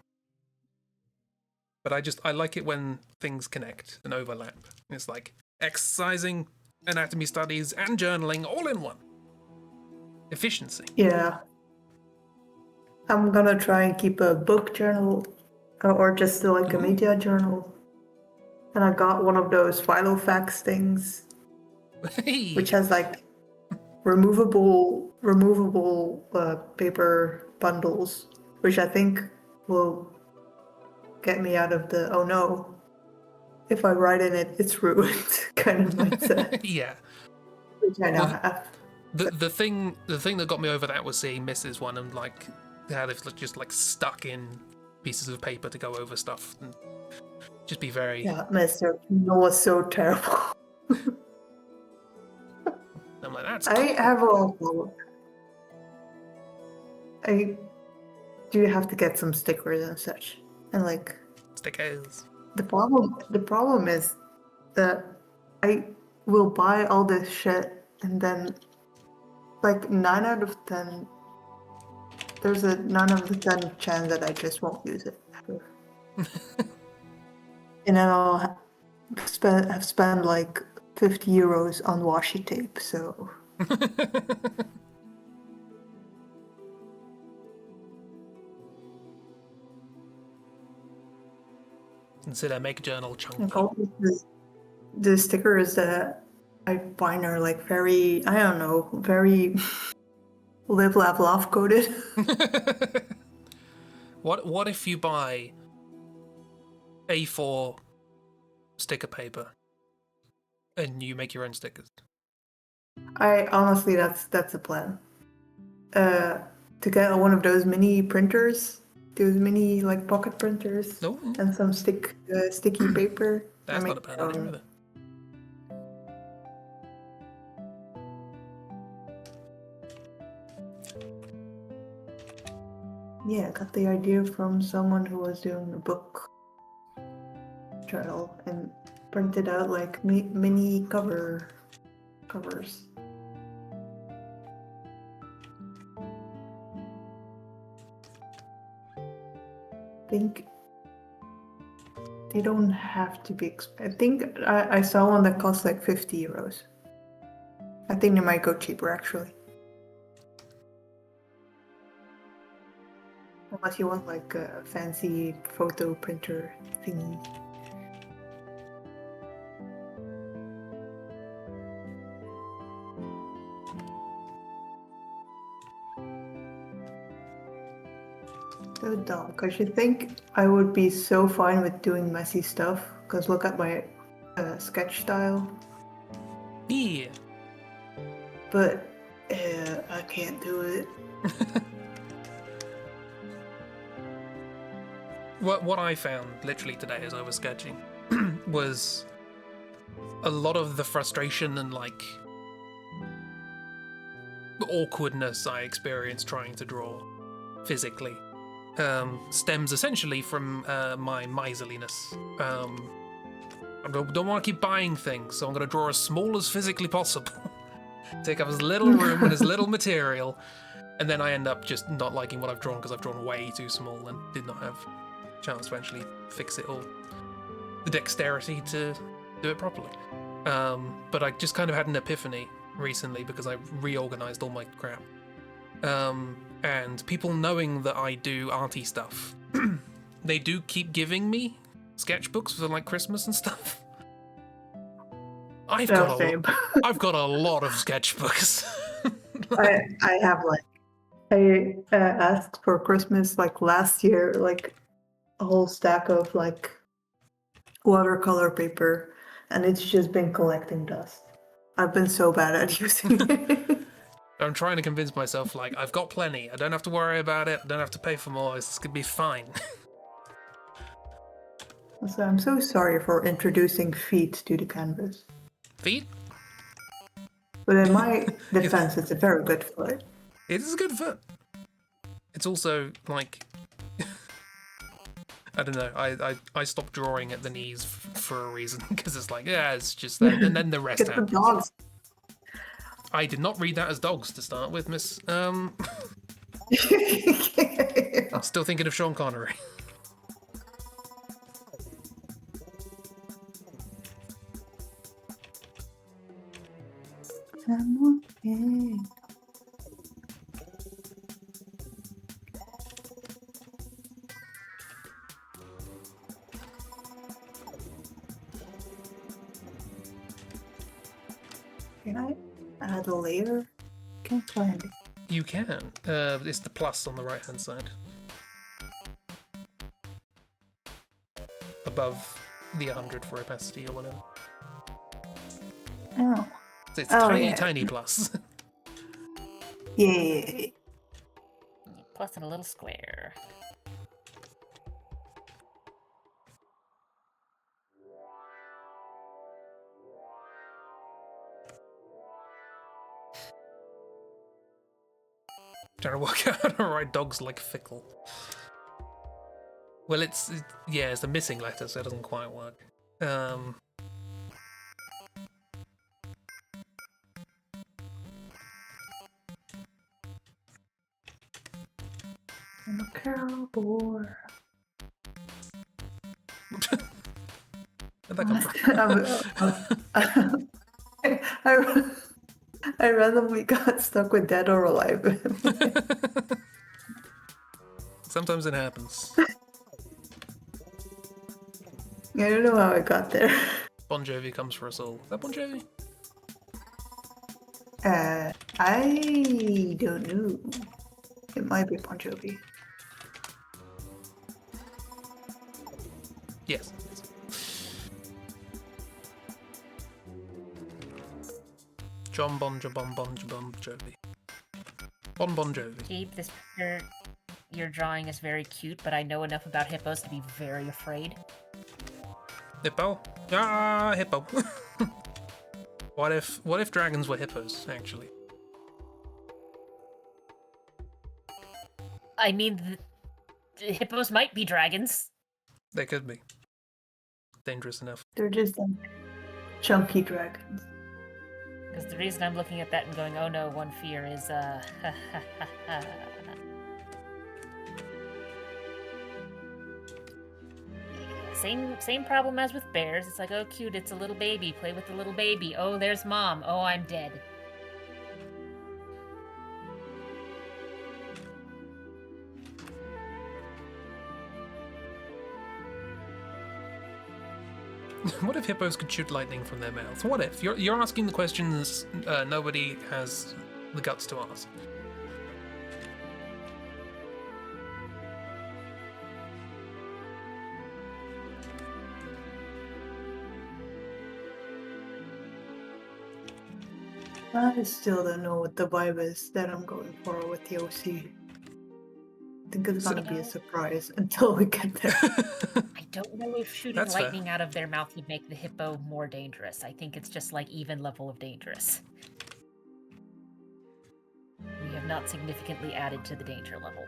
But I like it when things connect and overlap. It's like exercising, anatomy studies, and journaling all in one. Efficiency. Yeah. I'm gonna try and keep a book journal or just like a media journal. And I got one of those Filofax things, Hey. which has like removable paper bundles, which I think will get me out of the oh no, if I write in it, it's ruined kind of mindset, Yeah. which I now have. The thing that got me over that was seeing Mrs. one and like how they've just like stuck in pieces of paper to go over stuff and just be very Yeah, Mr. Noah's so terrible. I'm like, that's I cool. have a I do have to get some stickers and such. And like Stickers. the problem is that I will buy all this shit and then like 9 out of 10 there's a 9 out of 10 chance that I just won't use it ever. And then I'll have spent like 50 euros on washi tape, so Consider make journal chunky. and also the stickers that I find are like very, I don't know, very live, laugh, laugh coded. What if you buy A4 sticker paper and you make your own stickers? I honestly, that's the plan. To get one of those mini printers, those mini like pocket printers, No, and some sticky paper. that's I not a bad idea either. Yeah, I got the idea from someone who was doing a book journal and printed out like mini covers. I think they don't have to be. I think I saw one that cost like 50 euros. I think they might go cheaper actually. Unless you want like a fancy photo printer thingy. So dumb, because you think I would be so fine with doing messy stuff, because look at my sketch style, Yeah. but I can't do it. What I found literally today as I was sketching was a lot of the frustration and like awkwardness I experienced trying to draw physically stems essentially from my miserliness. I don't want to keep buying things, so I'm going to draw as small as physically possible. Take up as little room and as little material, and then I end up just not liking what I've drawn because I've drawn way too small and did not have chance to actually fix it or the dexterity to do it properly. But I just kind of had an epiphany recently because I reorganized all my crap. And people knowing that I do arty stuff, they do keep giving me sketchbooks for like Christmas and stuff. I've got a lot of sketchbooks. I have like I asked for Christmas like last year like a whole stack of like watercolor paper, and it's just been collecting dust. I've been so bad at using it. I'm trying to convince myself, like, I've got plenty. I don't have to worry about it. I don't have to pay for more. It's going to be fine. So I'm so sorry for introducing feet to the canvas. Feet? But in my defense, it's a very good foot. It is a good foot. It's also, like... I don't know. I stopped drawing at the knees for a reason, because it's like, yeah, it's just that. And then the rest Get the happens. dogs. I did not read that as dogs to start with, miss. I'm still thinking of Sean Connery. I'm okay. Can I add a layer? Can't find it. You can. It's the plus on the right-hand side. Above the 100 for opacity or whatever. Oh. So it's Oh, tiny, yeah. tiny plus. Yeah. Plus and a little square. Trying to work out how to write dogs like fickle. Well, it's a missing letter, so it doesn't quite work. I'm a cowboy. Where'd that come from? I randomly got stuck with Dead or Alive. Sometimes it happens. I don't know how I got there. Bon Jovi comes for us all. Is that Bon Jovi? I don't know. It might be Bon Jovi. Yes. John Bon Jovi. Bon Jovi. Gabe, this picture you're drawing is very cute, but I know enough about hippos to be very afraid. Hippo? Ah, hippo. What if dragons were hippos, actually? I mean, hippos might be dragons. They could be. Dangerous enough. They're just like chunky dragons. Because the reason I'm looking at that and going, oh no, one fear is, Same problem as with bears. It's like, oh cute, it's a little baby. Play with the little baby. Oh, there's mom. Oh, I'm dead. What if hippos could shoot lightning from their mouths? What if? You're asking the questions nobody has the guts to ask. I still don't know what the vibe is that I'm going for with the OC. I think it's gonna be a surprise until we get there. I don't know if shooting That's fair. lightning out of their mouth would make the hippo more dangerous. I think it's just like even level of dangerous. We have not significantly added to the danger level.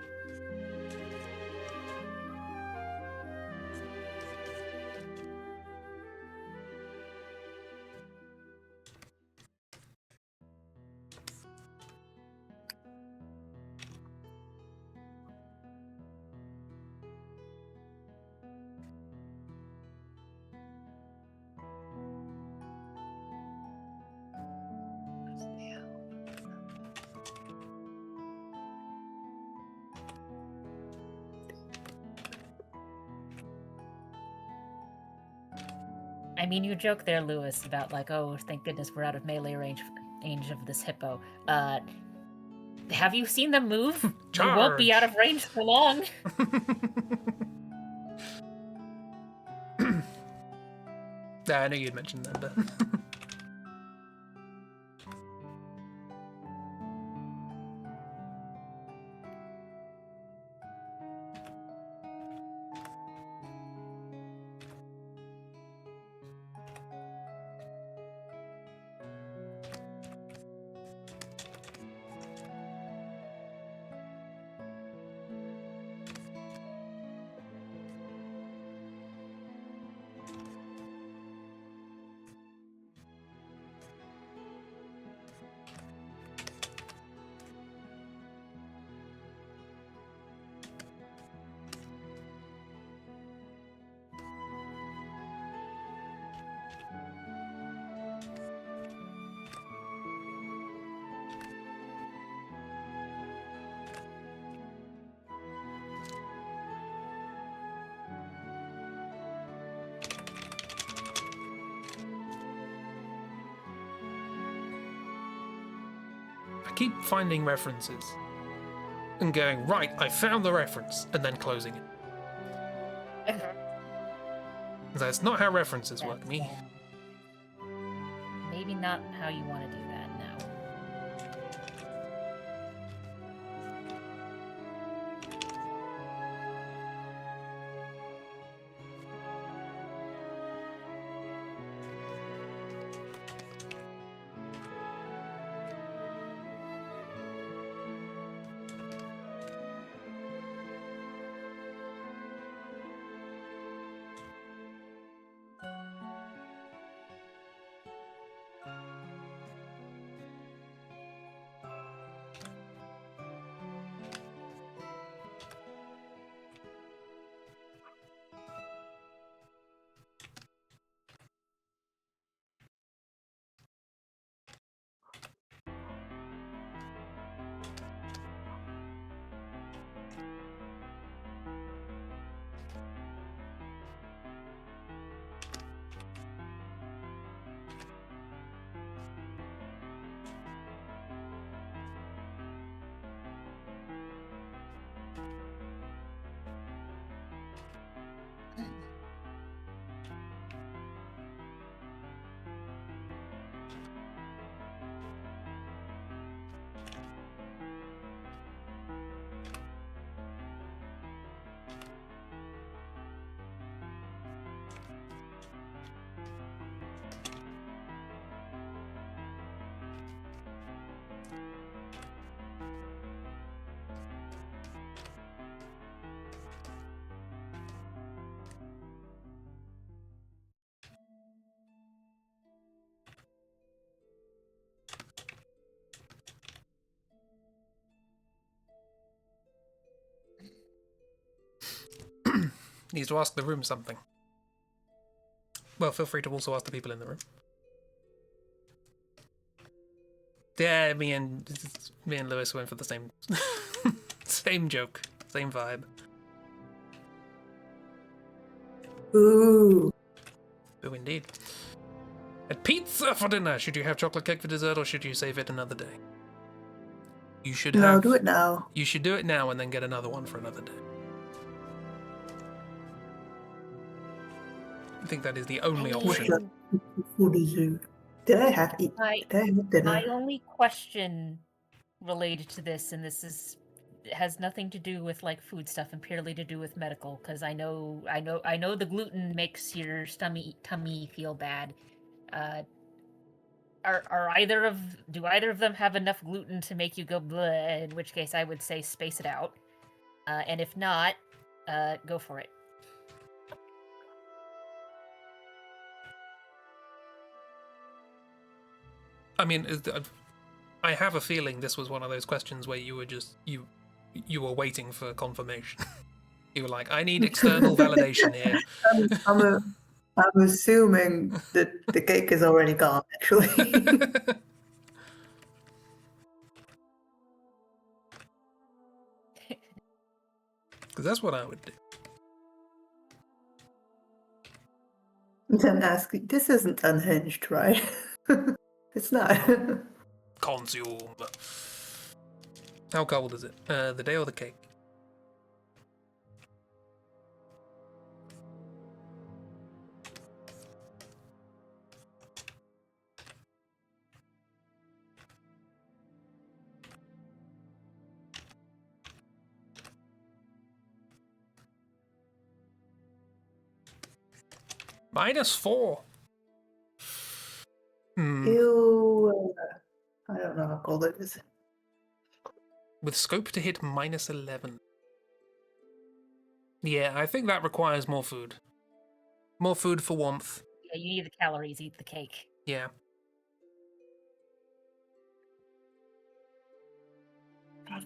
I mean, you joke there, Lewis, about like, oh, thank goodness we're out of melee range of this hippo. Have you seen them move? You won't be out of range for long. Yeah, I know you'd mentioned that, but I keep finding references and going, right, I found the reference, and then closing it. That's not how references work, me. Maybe not how you want to do that now. Needs to ask the room something. Well, feel free to also ask the people in the room. Yeah, me and Lewis went for the same same joke, same vibe. Ooh. Oh, indeed. And pizza for dinner. Should you have chocolate cake for dessert, or should you save it another day? You should No, have. do it now. You should do it now and then get another one for another day. I think that is the only option. Did I have My Did I have dinner? my only question related to this, and this has nothing to do with like food stuff and purely to do with medical, because I know the gluten makes your tummy feel bad. Do either of them have enough gluten to make you go bleh? In which case, I would say space it out. And if not, go for it. I mean, I have a feeling this was one of those questions where you were just you were waiting for confirmation. You were like, I need external validation here. I'm assuming that the cake is already gone, actually. Because that's what I would do. then ask, this isn't unhinged, right? It's not. Consume. How cold is it? The day or the cake? -4. Ew. I don't know how cold it is. With scope to hit -11. Yeah, I think that requires more food. More food for warmth. Yeah, you need the calories, eat the cake. Yeah.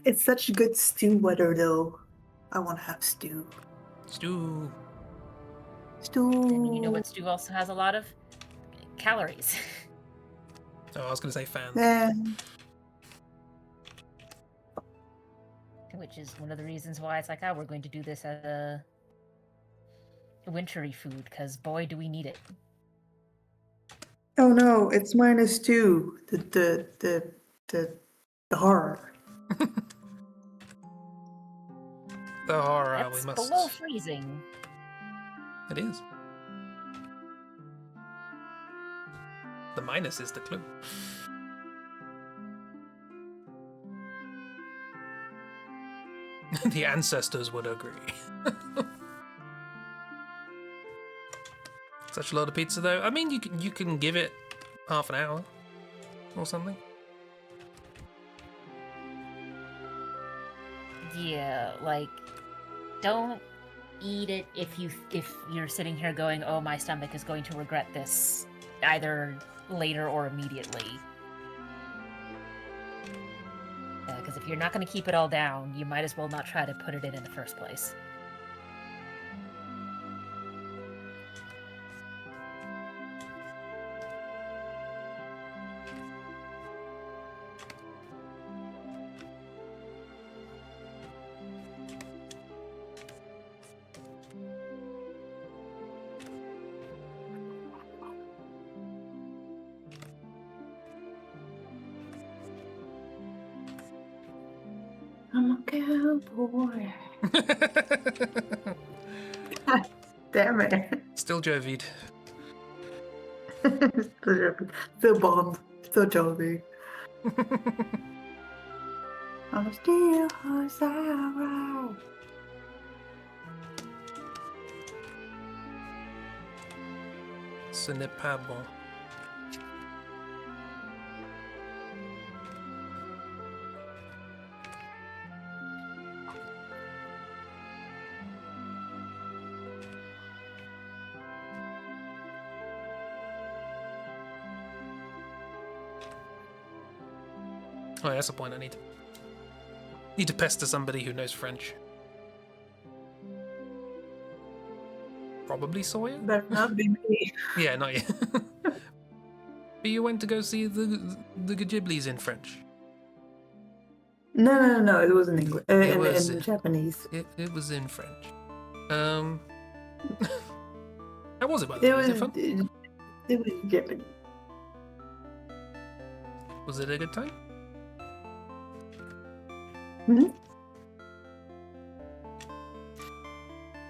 It's such good stew weather, though. I want to have stew. Stew. Stew. I mean, you know what stew also has a lot of? Calories. Oh, I was going to say fans. Yeah. Which is one of the reasons why it's like, oh, we're going to do this as a wintry food, because boy, do we need it. Oh no, it's -2. The horror. The horror, That's we must. below freezing. It is. The minus is the clue. The ancestors would agree. Such a lot of pizza, though. I mean, you can give it half an hour or something. Yeah, like, don't eat it if you're sitting here going, oh, my stomach is going to regret this, either later or immediately. Because if you're not going to keep it all down, you might as well not try to put it in the first place. I'm a cowboy. Damn it. Still jovied. Still Bond. Still Joby. I'm still a Sarah. Ce n'est pas bon. Oh, that's a point. I need to pester somebody who knows French. Probably Sawyer? Better not be me. Yeah, not yet. But you went to go see the Ghiblis in French. No. It was in English. In Japanese. It was in French. How was it, by the way? It Was was. it fun? It was Japanese. Was it a good time? Hmm?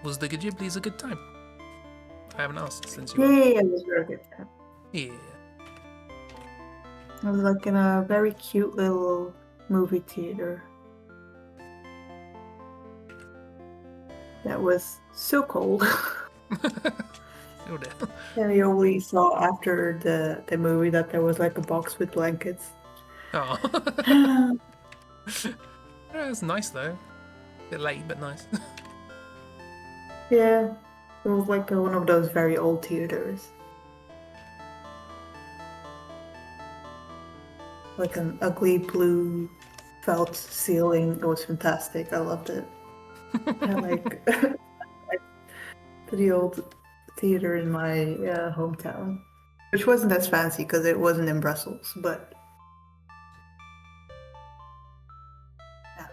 Was the Ghiblis a good time? I haven't asked since you. Yeah, it was very good. Yeah. It was like in a very cute little movie theater. That was so cold. Oh dear. And we only saw after the movie that there was like a box with blankets. Oh. Yeah, Yeah, it's nice though. Bit late, but nice. it was like one of those very old theaters. Like an ugly blue felt ceiling. It was fantastic. I loved it. And like the old theater in my hometown, which wasn't as fancy because it wasn't in Brussels, but yeah.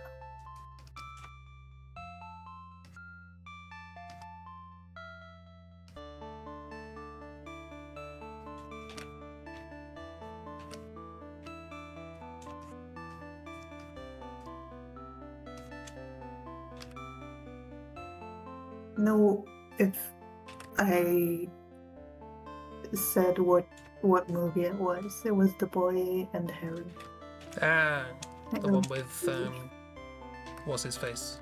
know if I said what movie it was. It was The Boy and the Heron. Ah, I the don't- one with what's his face?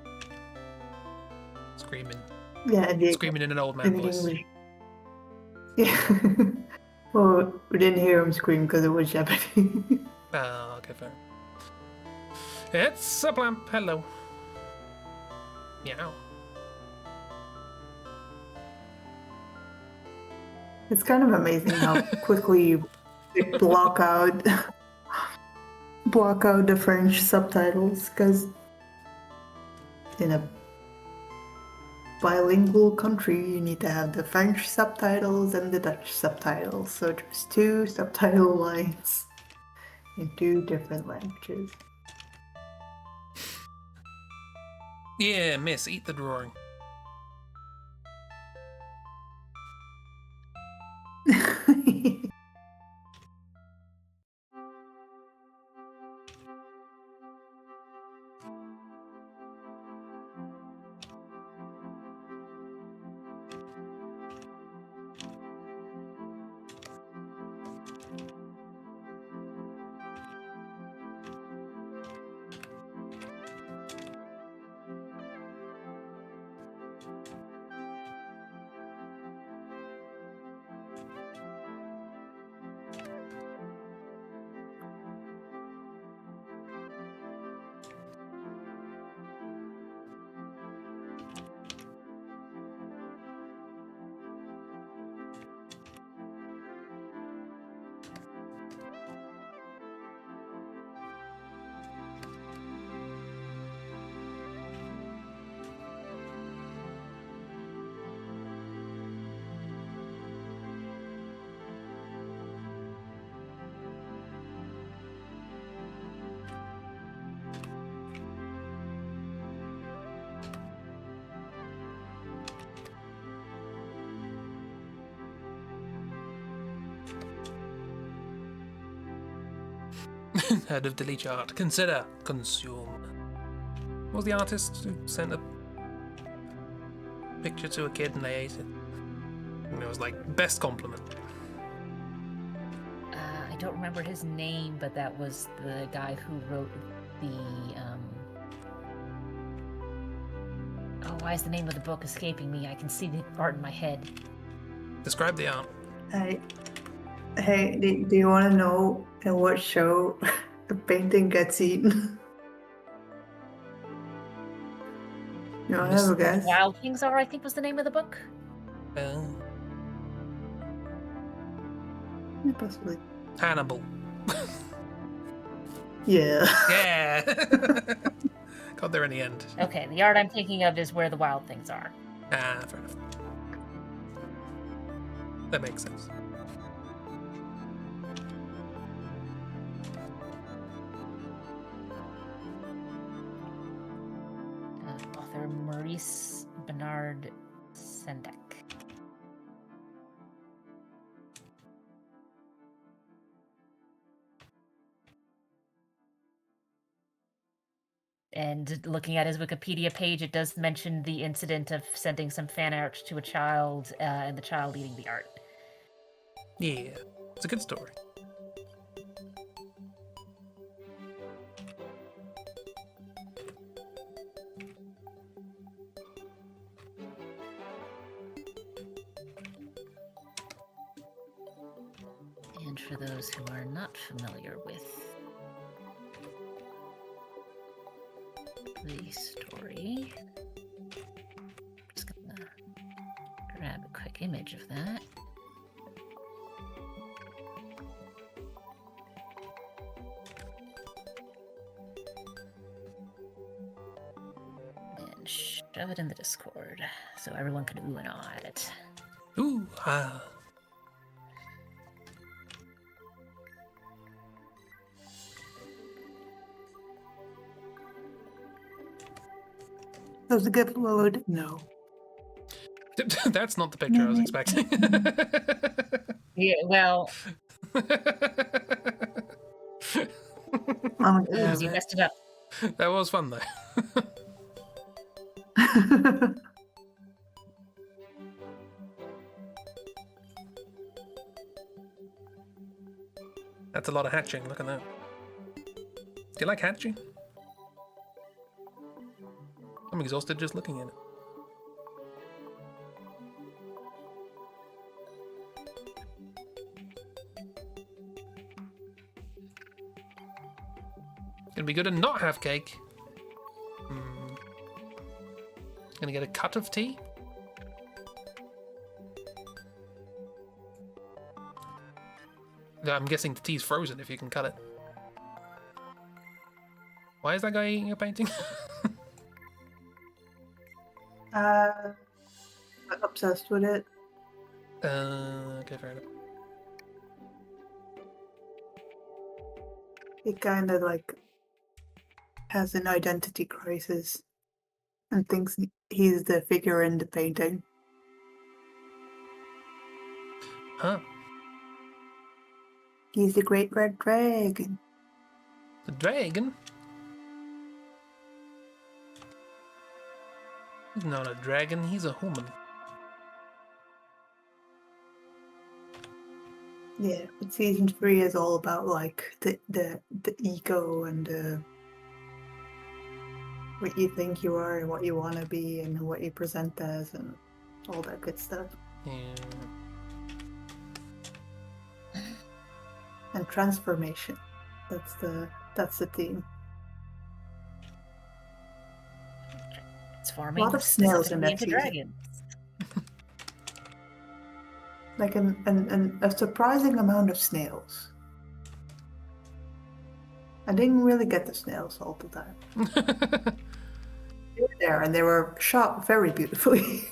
Screaming. Yeah, Screaming in an old man in voice. English. Yeah. Well, we didn't hear him scream because it was Japanese. Ah, okay, fair. It's a blamp. Hello. Meow. It's kind of amazing how quickly they block out the French subtitles because in a bilingual country you need to have the French subtitles and the Dutch subtitles. So there's 2 subtitle lines in 2 different languages. Yeah, miss, eat the drawing. Head of delete your art. Consider. Consume. What was the artist who sent a picture to a kid and they ate it? And it was like, best compliment. I don't remember his name, but that was the guy who wrote the. Oh, why is the name of the book escaping me? I can see the art in my head. Describe the art. Hey, do you want to know in what show the painting gets eaten? You want to have a guess? Wild Things Are, I think, was the name of the book. Yeah, possibly. Hannibal. Yeah. Yeah. Got there in the end. Okay, the art I'm thinking of is Where the Wild Things Are. Ah, fair enough. That makes sense. Author Maurice Bernard Sendek. And looking at his Wikipedia page, it does mention the incident of sending some fan art to a child and the child eating the art. Yeah, it's a good story. And for those who are not familiar with the story, I'm just gonna grab a quick image of that. And shove it in the Discord so everyone can ooh and ah at it. Ooh, ah. Does it get load? No. That's not the picture I was expecting. Yeah, well, oops, you messed it up. That was fun though. That's a lot of hatching. Look at that. Do you like hatching? I'm exhausted just looking at it. Gonna be good to not have cake. Gonna get a cut of tea. I'm guessing the tea's frozen if you can cut it. Why is that guy eating a painting? I'm obsessed with it. Okay, fair enough. He kind of like has an identity crisis and thinks he's the figure in the painting. Huh. He's the great red dragon. The dragon? He's not a dragon, he's a human. Yeah, but season 3 is all about like the ego and what you think you are and what you want to be and what you present as and all that good stuff. Yeah. And transformation. That's the theme. It's farming. A lot of snails in that into season. dragons. Like a surprising amount of snails. I didn't really get the snails all the time. They were there and they were shot very beautifully.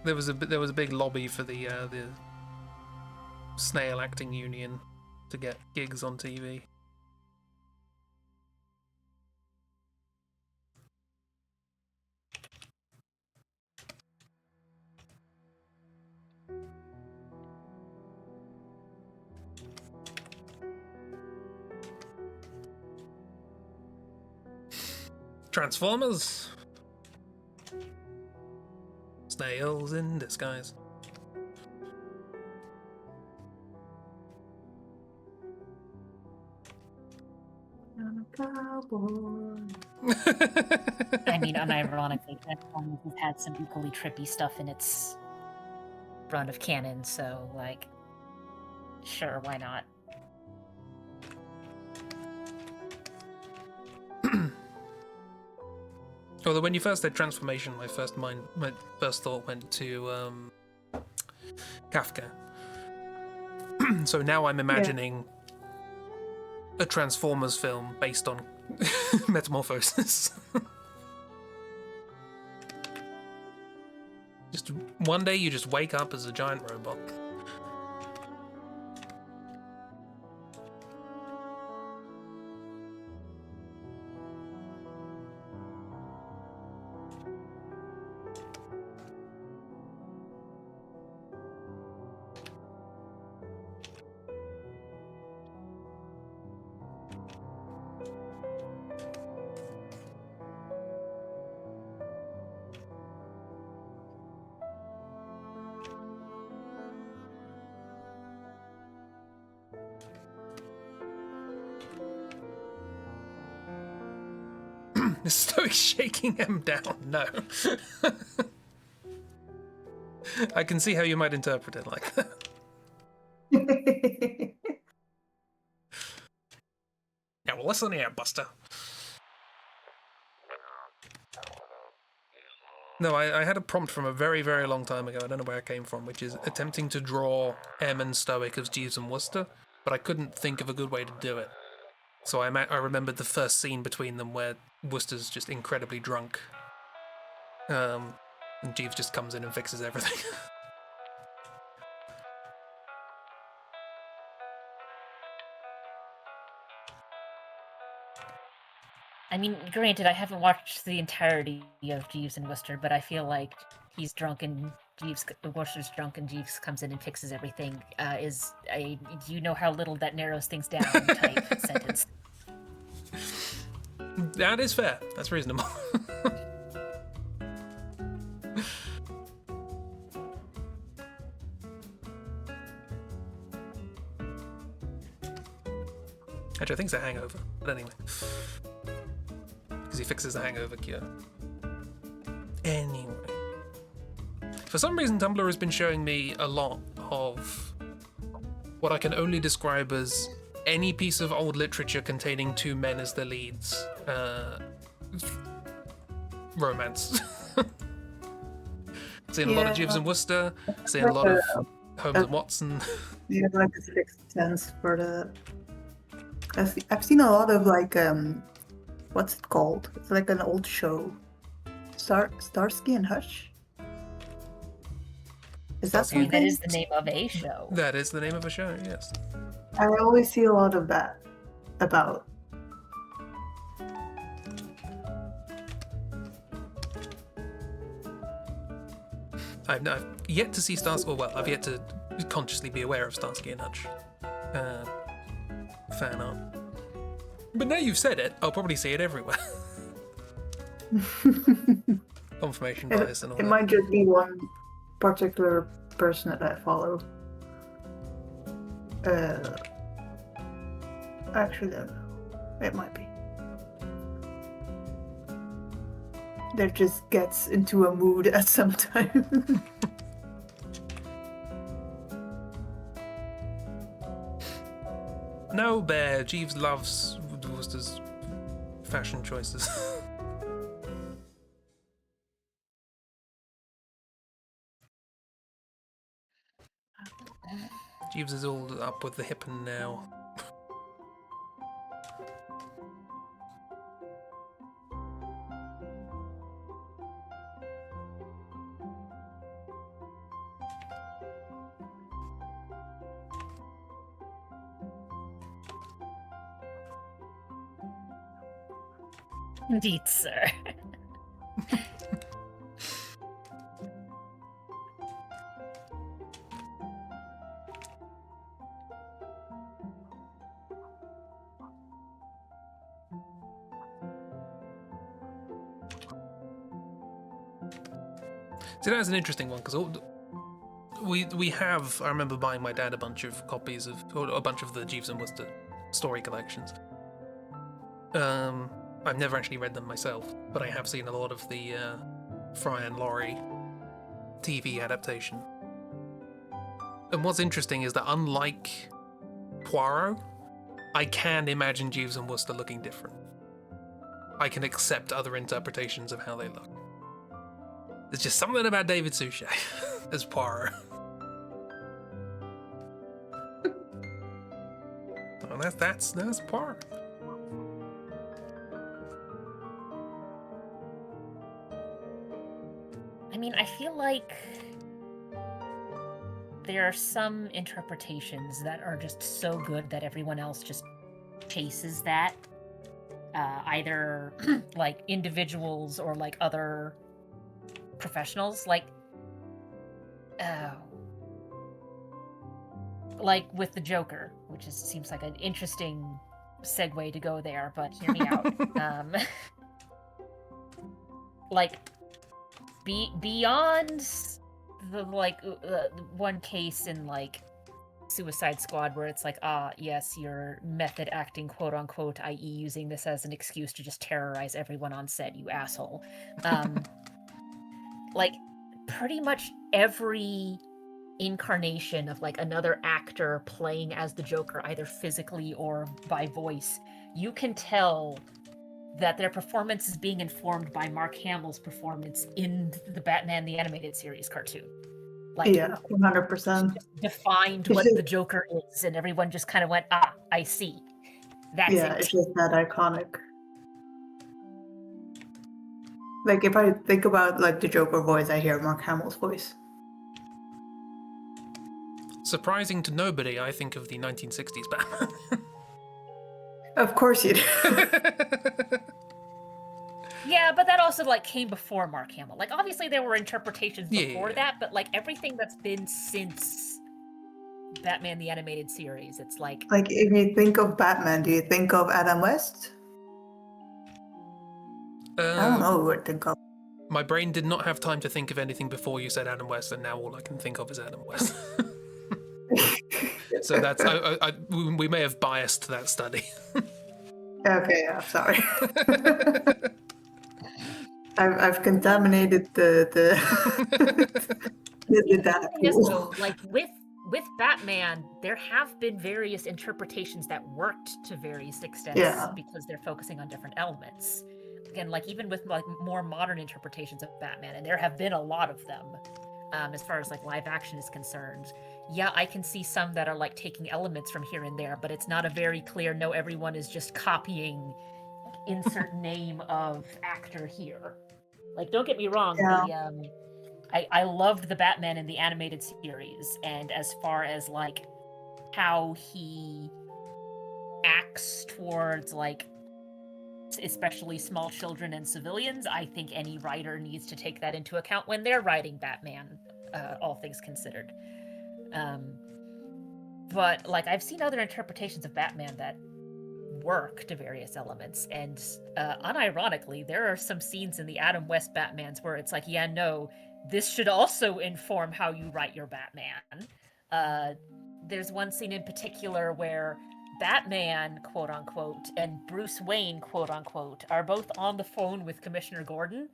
There was a big lobby for the snail acting union to get gigs on TV. Transformers. Snails in disguise. I'm a cowboy. I mean, unironically, Transformers has had some equally trippy stuff in its run of canon, so, like, sure, why not? Although when you first said transformation, my first thought went to Kafka. So now I'm imagining a Transformers film based on metamorphosis. Just one day you just wake up as a giant robot. Is Stoic shaking him down? No. I can see how you might interpret it like that. Yeah, well, listen here, Buster. No, I had a prompt from a very, very long time ago. I don't know where it came from, which is attempting to draw Em and Stoic as Jeeves and Wooster, but I couldn't think of a good way to do it. So I remembered the first scene between them where Wooster's just incredibly drunk. And Jeeves just comes in and fixes everything. I mean, granted, I haven't watched the entirety of Jeeves and Wooster, but I feel like he's drunk and Wooster's drunk and Jeeves comes in and fixes everything. Is a do you know how little that narrows things down type sentence. That is fair. That's reasonable. Actually, I think it's a hangover. But anyway. Because he fixes the hangover cure. Anyway. For some reason, Tumblr has been showing me a lot of what I can only describe as any piece of old literature containing two men as the leads. Romance. Seeing a lot of Jeeves and Wooster, seeing a lot of Holmes and Watson. Yeah, like a sixth sense for the. I've seen a lot of like what's it called? It's like an old show. Starsky and Hutch. Is that Starsky and something? That is the name of a show. That is the name of a show, yes. I always see a lot of that about. I've yet to see Starsky. Well, I've yet to consciously be aware of Starsky and Hutch fan art. But now you've said it, I'll probably see it everywhere. Confirmation bias and all It that. might just be one particular person that I follow. Actually, no. It might be. That just gets into a mood at some time. No, Bear. Jeeves loves Wooster's fashion choices. Jeeves is all up with the hip and now. Indeed, sir. See, that's an interesting one because we have. I remember buying my dad a bunch of copies of, or a bunch of the Jeeves and Wooster story collections. I've never actually read them myself, but I have seen a lot of the Fry and Laurie TV adaptation. And what's interesting is that unlike Poirot, I can imagine Jeeves and Wooster looking different. I can accept other interpretations of how they look. There's just something about David Suchet as Poirot. Well, that's Poirot. I mean, I feel like there are some interpretations that are just so good that everyone else just chases that. Either like individuals or like other professionals. Like with the Joker, which seems like an interesting segue to go there, but hear me out. Beyond the one case in like Suicide Squad where it's like, yes, you're method acting, quote unquote, i.e. using this as an excuse to just terrorize everyone on set, you asshole. Like pretty much every incarnation of like another actor playing as the Joker, either physically or by voice, you can tell that their performance is being informed by Mark Hamill's performance in the Batman the Animated Series cartoon. Like, yeah, 100%. Defined what the Joker is, and everyone just kind of went, I see. That's yeah, it. it's just that iconic. Like, if I think about like the Joker voice, I hear Mark Hamill's voice. Surprising to nobody, I think of the 1960s Batman. Of course you do. Yeah, but that also like came before Mark Hamill. Like obviously there were interpretations before that, but like everything that's been since Batman the Animated Series, it's like if you think of Batman, do you think of Adam West? I don't know who I think of. My brain did not have time to think of anything before you said Adam West, and now all I can think of is Adam West. So that's we may have biased that study. Okay, yeah, sorry. I've contaminated the the data Yes, pool. though, like with Batman, there have been various interpretations that worked to various extents Yeah. because they're focusing on different elements. Again, like even with like more modern interpretations of Batman, and there have been a lot of them, as far as like live action is concerned. Yeah, I can see some that are like taking elements from here and there, but it's not a very clear. No, everyone is just copying insert name of actor here. Like, don't get me wrong, Yeah. I loved the Batman in the animated series, and as far as like how he acts towards like especially small children and civilians, I think any writer needs to take that into account when they're writing Batman, all things considered. But like I've seen other interpretations of Batman that work to various elements, and unironically, there are some scenes in the Adam West Batmans where it's like, yeah, no, this should also inform how you write your Batman. There's one scene in particular where Batman, quote unquote, and Bruce Wayne, quote unquote, are both on the phone with Commissioner Gordon,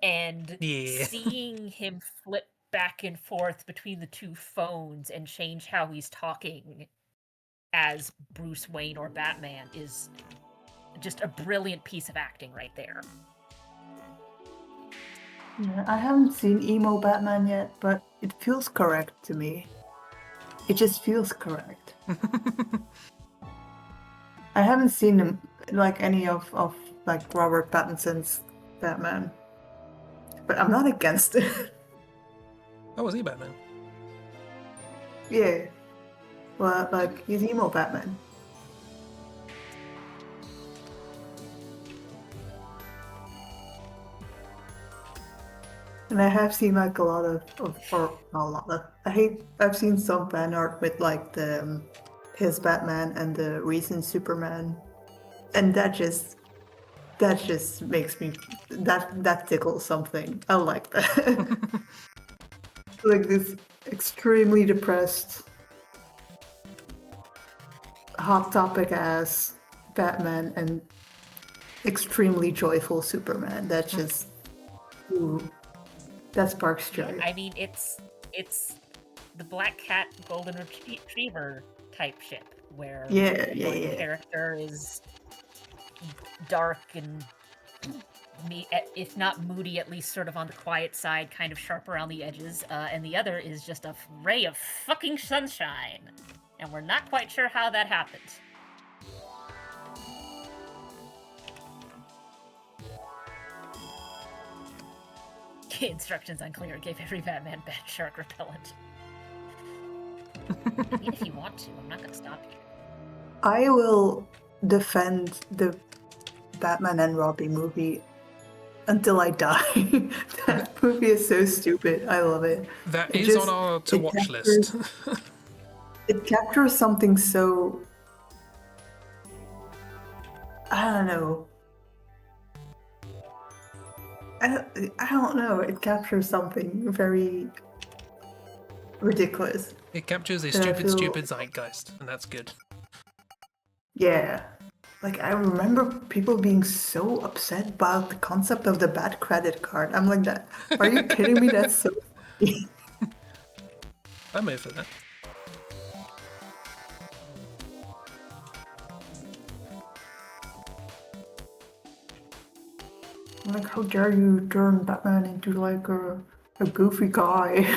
and Yeah. seeing him flip back and forth between the two phones and change how he's talking as Bruce Wayne or Batman is just a brilliant piece of acting right there. Yeah, I haven't seen emo Batman yet, but it feels correct to me. It just feels correct. I haven't seen him like any of like Robert Pattinson's Batman, but I'm not against it. Oh, was he Batman? Yeah, well, like he's emo Batman. And I have seen like a lot of or not a lot of. I've seen some fan art with like the his Batman and the recent Superman, and that just makes me that tickles something. I like that. Like this extremely depressed, hot topic ass Batman and extremely joyful Superman. That just ooh, that sparks joy. I mean, it's the Black Cat Golden Retriever type ship where Yeah, the yeah, one yeah. character is dark and if not moody, at least sort of on the quiet side, kind of sharp around the edges, and the other is just a ray of fucking sunshine, and we're not quite sure how that happened. Instructions unclear. Gave every Batman bad shark repellent. I mean, if you want to, I'm not gonna stop you. I will defend the Batman and Robin movie until I die. That movie is so stupid. I love it. That It is just- on our it to-watch list. It captures something so I don't know. I don't know. It captures something very ridiculous. It captures a That I feel- stupid zeitgeist, and that's good. Yeah. Like I remember people being so upset about the concept of the bad credit card. I'm like that. Are you kidding me? That's so I'm here for that. like how dare you turn Batman into like a goofy guy.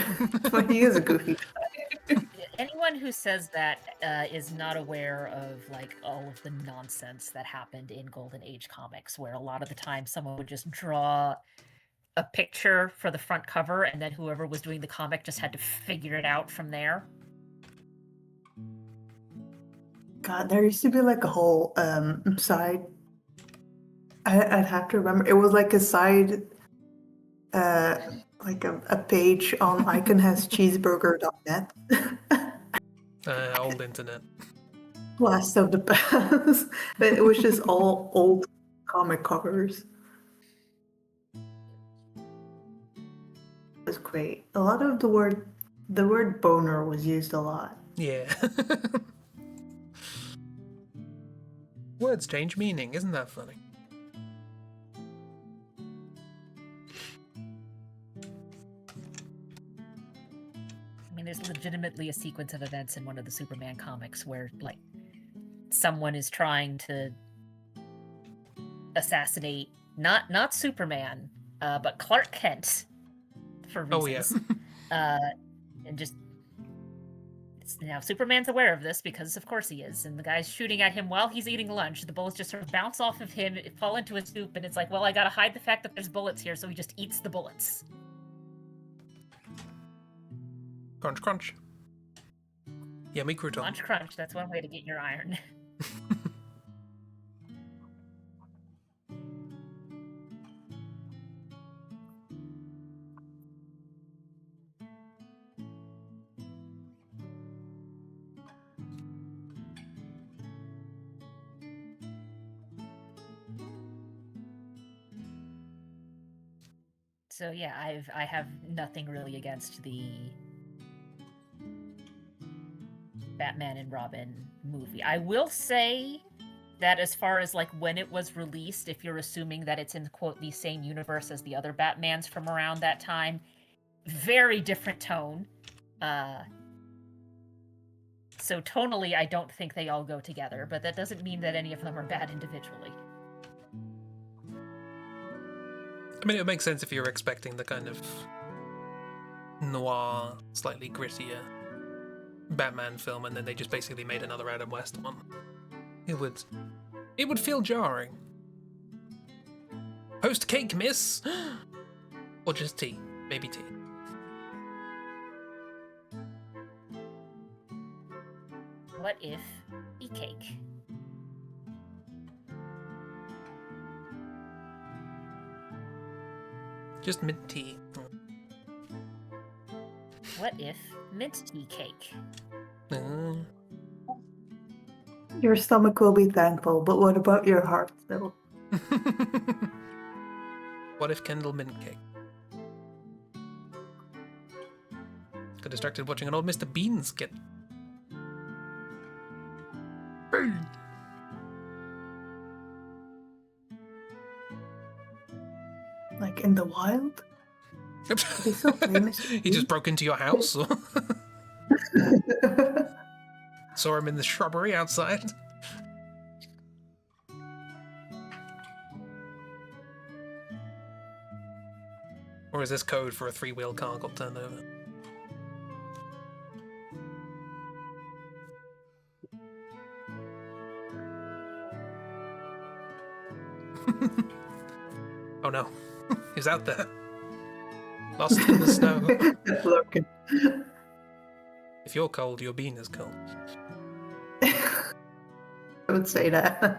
But he is a goofy guy. Anyone who says that is not aware of like all of the nonsense that happened in Golden Age comics, where a lot of the time someone would just draw a picture for the front cover, and then whoever was doing the comic just had to figure it out from there. God, there used to be like a whole side. I'd have to remember. It was like a side, like a page on iconhascheeseburger.net. Old internet. Blast of the past. But it was just all old comic covers. It was great. A lot of the word boner was used a lot. Yeah. Words change meaning, isn't that funny? I mean, there's legitimately a sequence of events in one of the Superman comics where, like, someone is trying to assassinate not Superman, but Clark Kent for reasons. Oh yeah. And just now Superman's aware of this because of course he is, and the guy's shooting at him while he's eating lunch. The bullets just sort of bounce off of him, fall into his soup, and it's like, well, I gotta hide the fact that there's bullets here, so he just eats the bullets. Crunch, crunch. Yummy crouton. Crunch, crunch. That's one way to get your iron. So yeah, I have nothing really against the Batman and Robin movie. I will say that as far as like when it was released, if you're assuming that it's in quote the same universe as the other Batmans from around that time, very different tone. So tonally, I don't think they all go together, but that doesn't mean that any of them are bad individually. I mean, it makes sense if you're expecting the kind of noir, slightly grittier Batman film, and then they just basically made another Adam West one. It would feel jarring. Post cake, miss? Or just tea? Maybe tea. What if tea cake? Just mint tea. What if mint tea cake? Your stomach will be thankful, but what about your heart, though? What if Kendall mint cake? Got distracted watching an old Mr. Bean skit. Like in the wild? He's so famous. He just broke into your house? Or saw him in the shrubbery outside? Or is this code for a 3-wheel car got turned over? Oh no, he's out there. Lost in the snow. Lurking. If you're cold, your bean is cold. Don't say that.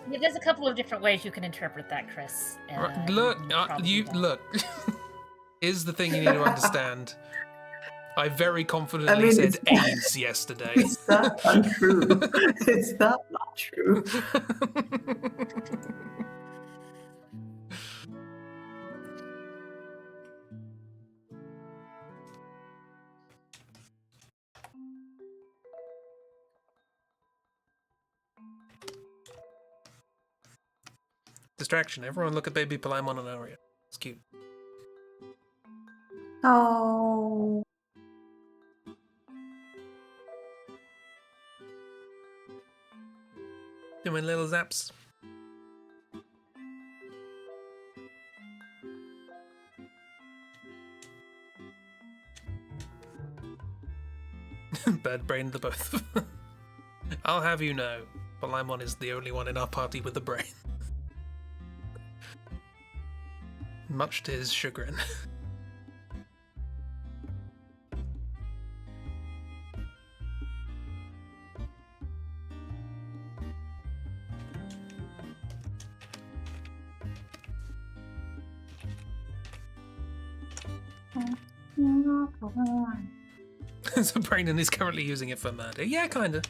Yeah, there's a couple of different ways you can interpret that, Chris. Look, probably you don't. look. Here's the thing you need to understand. I very confidently said AIDS yesterday. It's not untrue. It's not true. Distraction. Everyone look at baby Paimon and Aria. It's cute. Oh. Doing little zaps. Bad brain to both. I'll have you know, Paimon is the only one in our party with a brain. Much to his chagrin. So Brandon is currently using it for murder. Yeah, kinda.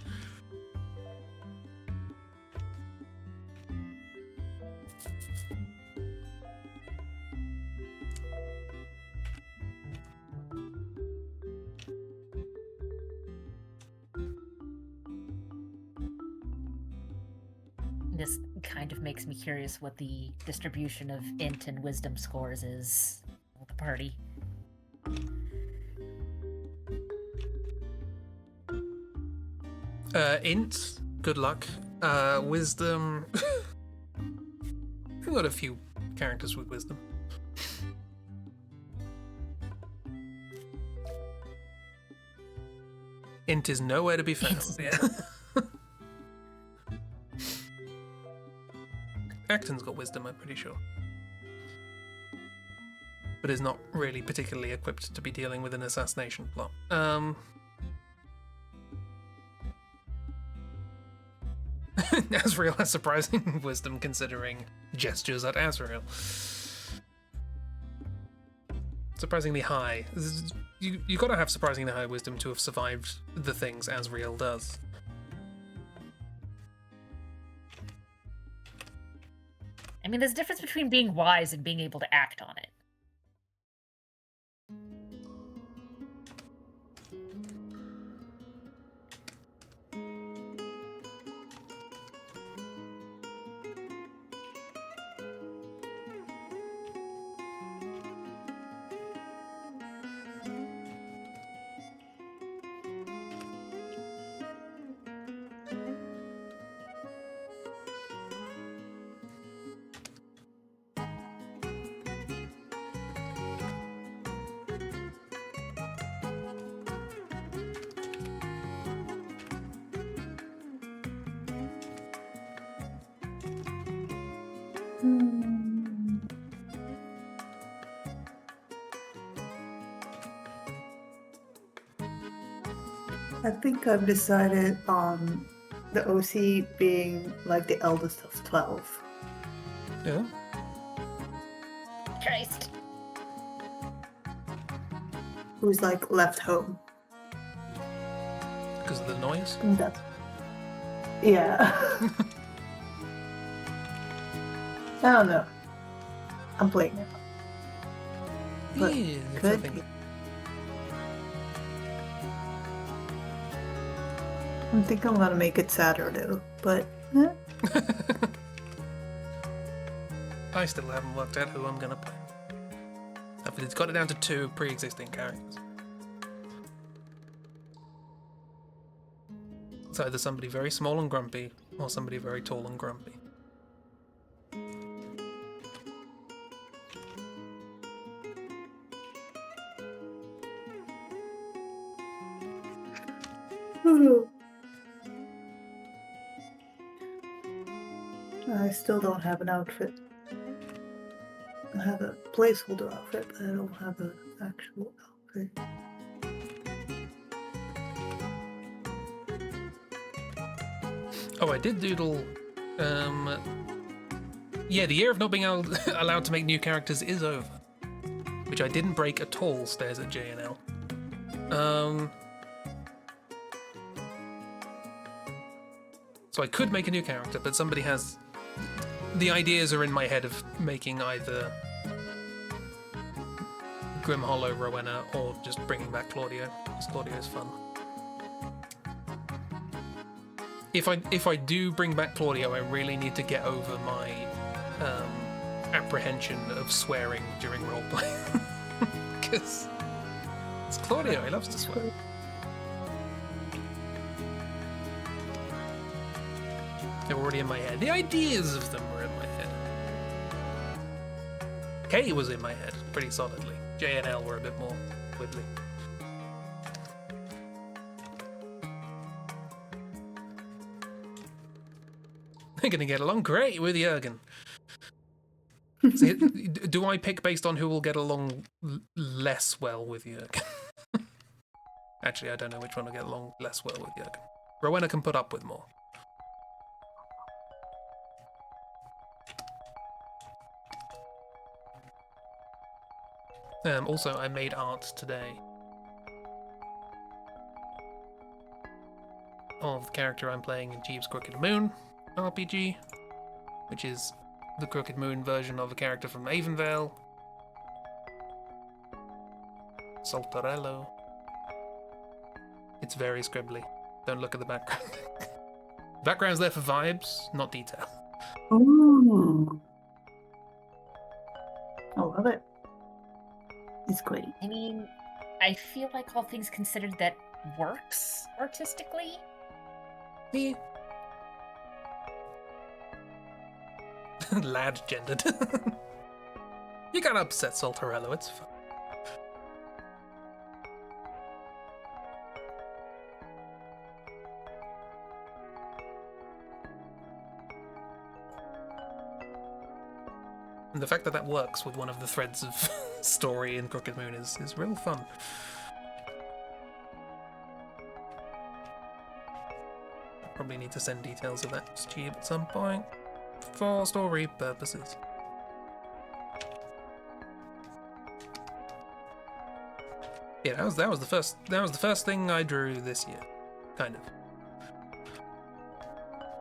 kind of makes me curious what the distribution of int and wisdom scores is with the party. Int, good luck. Wisdom. We've got a few characters with wisdom. Int is nowhere to be found. Yeah. Acton's got wisdom, I'm pretty sure. But is not really particularly equipped to be dealing with an assassination plot. Asriel has surprising wisdom considering gestures at Asriel. Surprisingly high. You gotta have surprisingly high wisdom to have survived the things Asriel does. I mean, there's a difference between being wise and being able to act on it. I think I've decided on the OC being like the eldest of 12. Yeah. Christ. Who's like left home. Because of the noise? That's... Yeah. I don't know. I'm playing it. But Yeah, could something. be. I think I'm gonna make it sadder though, but I still haven't worked out who I'm gonna play. It's got it down to 2 pre-existing characters. It's either somebody very small and grumpy, or somebody very tall and grumpy. I still don't have an outfit. I have a placeholder outfit, but I don't have an actual outfit. Oh, I did doodle. Yeah, the year of not being allowed to make new characters is over, which I didn't break at all. Stares at JNL. So I could make a new character, but somebody has. The ideas are in my head of making either Grim Hollow Rowena or just bringing back Claudio, because Claudio is fun. If I do bring back Claudio, I really need to get over my apprehension of swearing during roleplay, because it's Claudio. He loves to swear. They're already in my head. The ideas of them were in my head. Kay was in my head pretty solidly. J and L were a bit more wibbly. They're gonna get along great with Jurgen. See, do I pick based on who will get along less well with Jurgen? Actually, I don't know which one will get along less well with Jurgen. Rowena can put up with more. Also, I made art today of the character I'm playing in Jeeves' Crooked Moon RPG, which is the Crooked Moon version of a character from Avonvale. Saltarello. It's very scribbly. Don't look at the background. Background's there for vibes, not detail. Ooh. I love it. It's great. I mean, I feel like all things considered that works artistically. Yeah. Lad gendered. You can't upset Saltarello, it's fine. And the fact that that works with one of the threads of story in Crooked Moon is real fun. I probably need to send details of that to Chib at some point for story purposes. Yeah, that was the first thing I drew this year, kind of.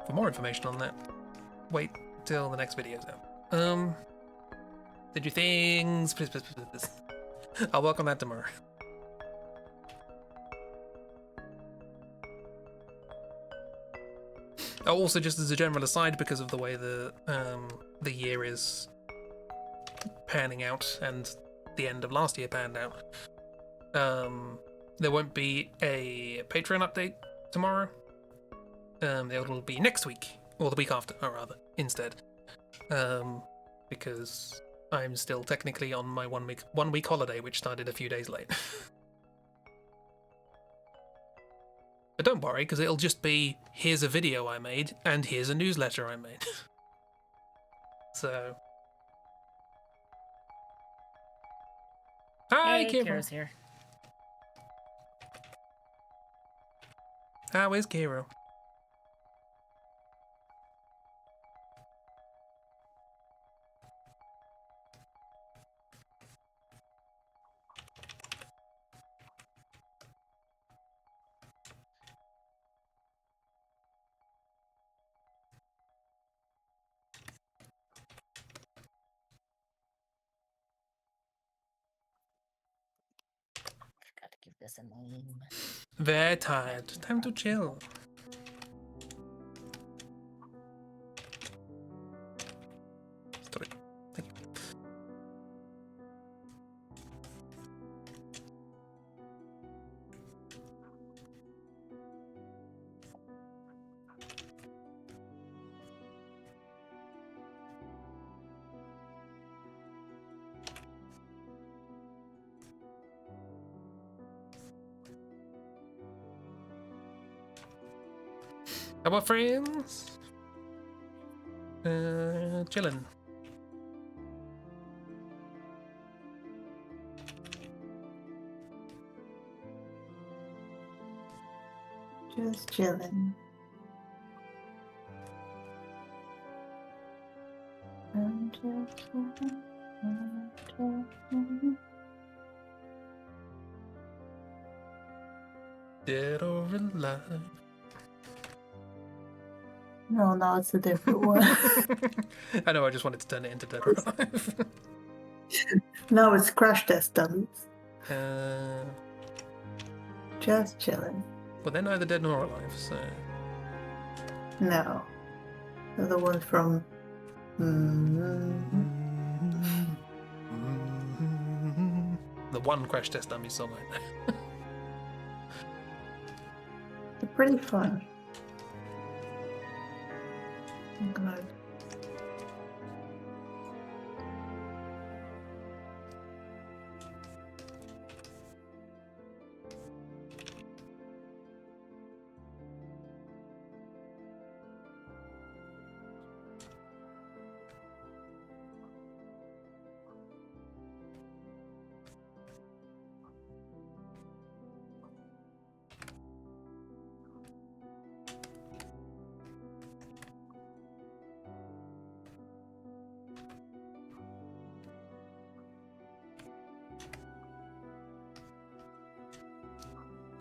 For more information on that, wait till the next video's out. Did you things? Please. I'll work on that tomorrow. Oh, also, just as a general aside, because of the way the year is panning out and the end of last year panned out, there won't be a Patreon update tomorrow. It'll be next week, or the week after, or rather, instead. Because I'm still technically on my one week holiday, which started a few days late. But don't worry, because it'll just be, here's a video I made, and here's a newsletter I made. So... Hi, Hey, Kira. Kira's here. How is Kira? Got to give this a name. Very tired. Time to chill. Sorry. Thank you. How about friends? Chillin'. Just chilling. I'm just chilling. I'm just chilling. Dead or alive. No, it's a different one. I know, I just wanted to turn it into Dead or Alive. No, it's Crash Test Dummies. But Just chilling. they're neither dead nor alive, so... No. They're the one from. The one Crash Test Dummy song I know. They're pretty fun. Oh god.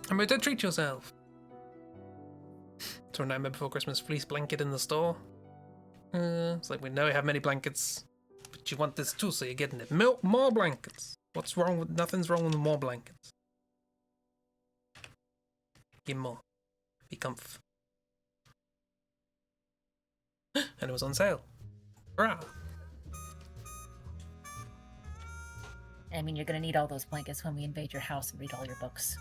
And don't treat yourself. So a Nightmare Before Christmas fleece blanket in the store. It's like, we know you have many blankets, but you want this too, so you're getting it. More blankets. What's wrong with... Nothing's wrong with more blankets. Give more. Be comf. And it was on sale. Hurrah! I mean, you're gonna need all those blankets when we invade your house and read all your books.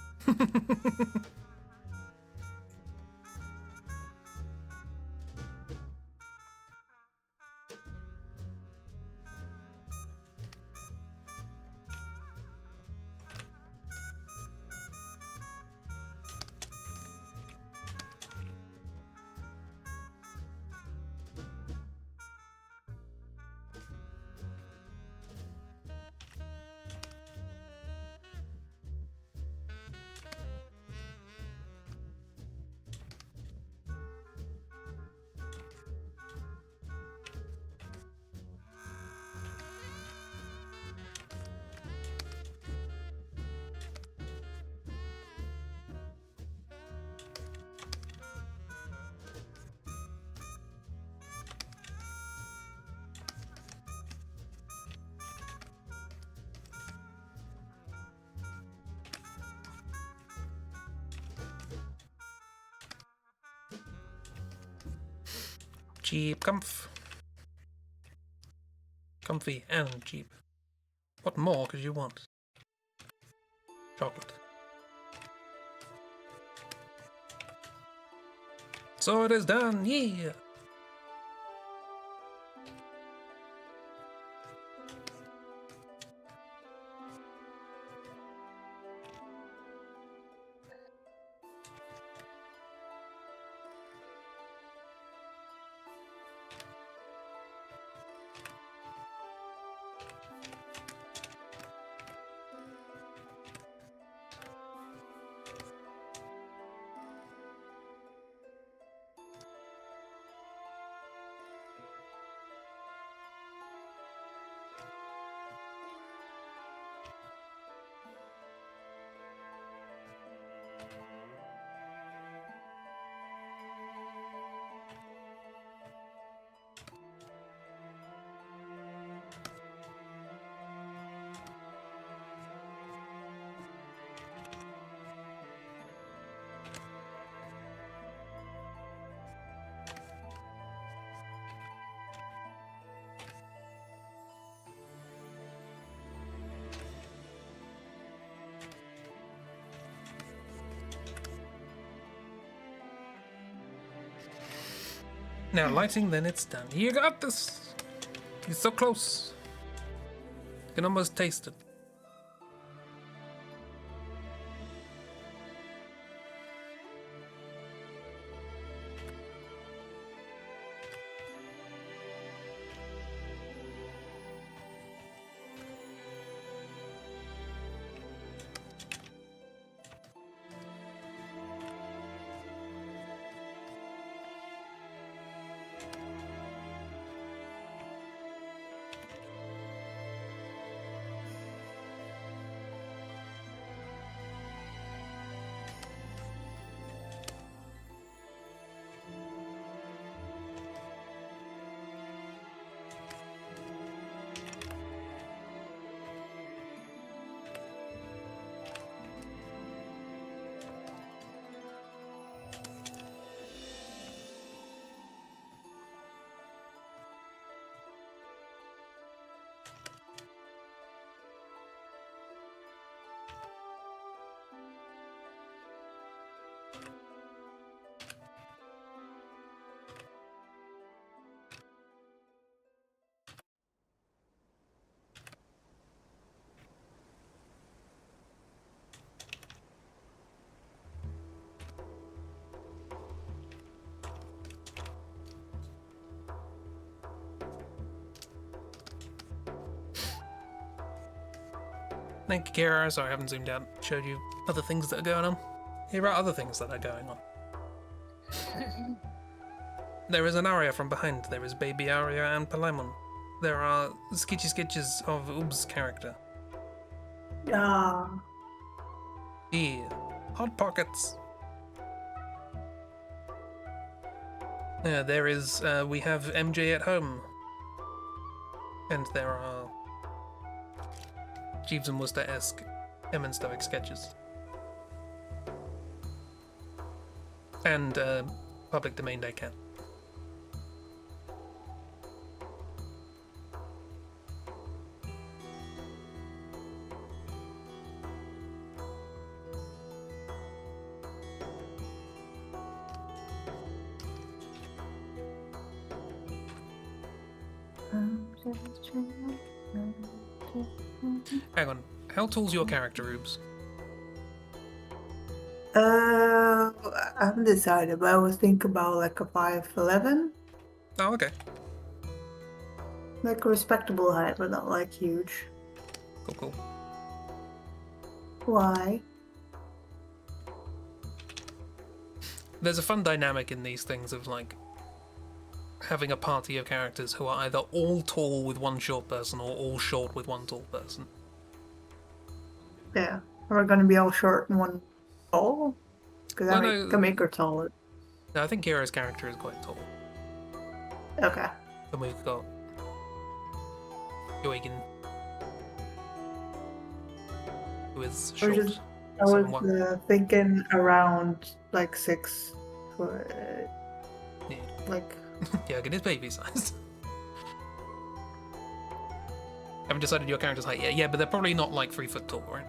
Cheap, comfy and cheap. What more could you want? Chocolate. So it is done, yeah! Now lighting, then it's done. You got this! You're so close. You can almost taste it. Thank you, Kira. Sorry I haven't zoomed out, showed you other things that are going on. Here are other things that are going on. There is an Aria from behind. There is baby Aria and Palemon. There are sketchy sketches of Oobs' character. Yeah. Hot pockets. There is, we have MJ at home. And there are Jeeves and Worcester-esque Em and Stoic sketches. And public domain they can. Hang on. How tall's your character, Oobs? I haven't decided, but I was thinking about like a 5'11", Oh, okay. like a respectable height, but not like huge. Cool, cool. Why? There's a fun dynamic in these things of like having a party of characters who are either all tall with one short person or all short with one tall person. Yeah, we're gonna be all short and one tall. Because Well, I can make her taller. No, I think Kira's character is quite tall. Okay. Then we've got Eugen, who is short. I was 7'1". thinking around like 6 foot, Yeah. like. Eugen is baby sized. Haven't decided your character's height yet. Yeah, but they're probably not like 3 foot tall, right?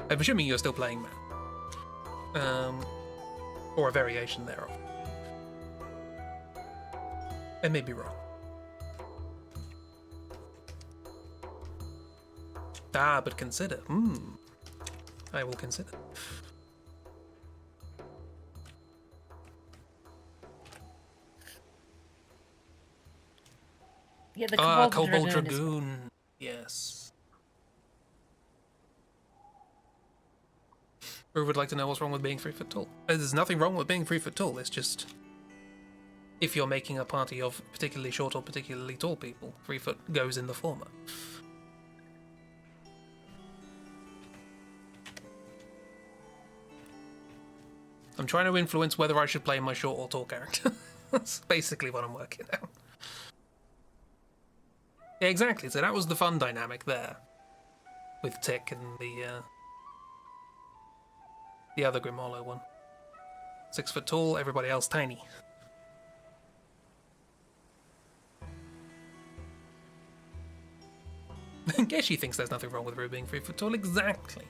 I'm assuming you're still playing man. Or a variation thereof. I may be wrong. Ah, but consider. I will consider. Yeah, the Kobold Dragoon is Dragoon. Yes. Or would like to know what's wrong with being 3 foot tall. There's nothing wrong with being 3 foot tall. It's just if you're making a party of particularly short or particularly tall people, 3 foot goes in the former. I'm trying to influence whether I should play my short or tall character. That's basically what I'm working out. Yeah, exactly. So that was the fun dynamic there with Tick and the other Grim Hollow one. 6 foot tall, everybody else tiny. I guess she thinks there's nothing wrong with Rue being 3 foot tall. Exactly.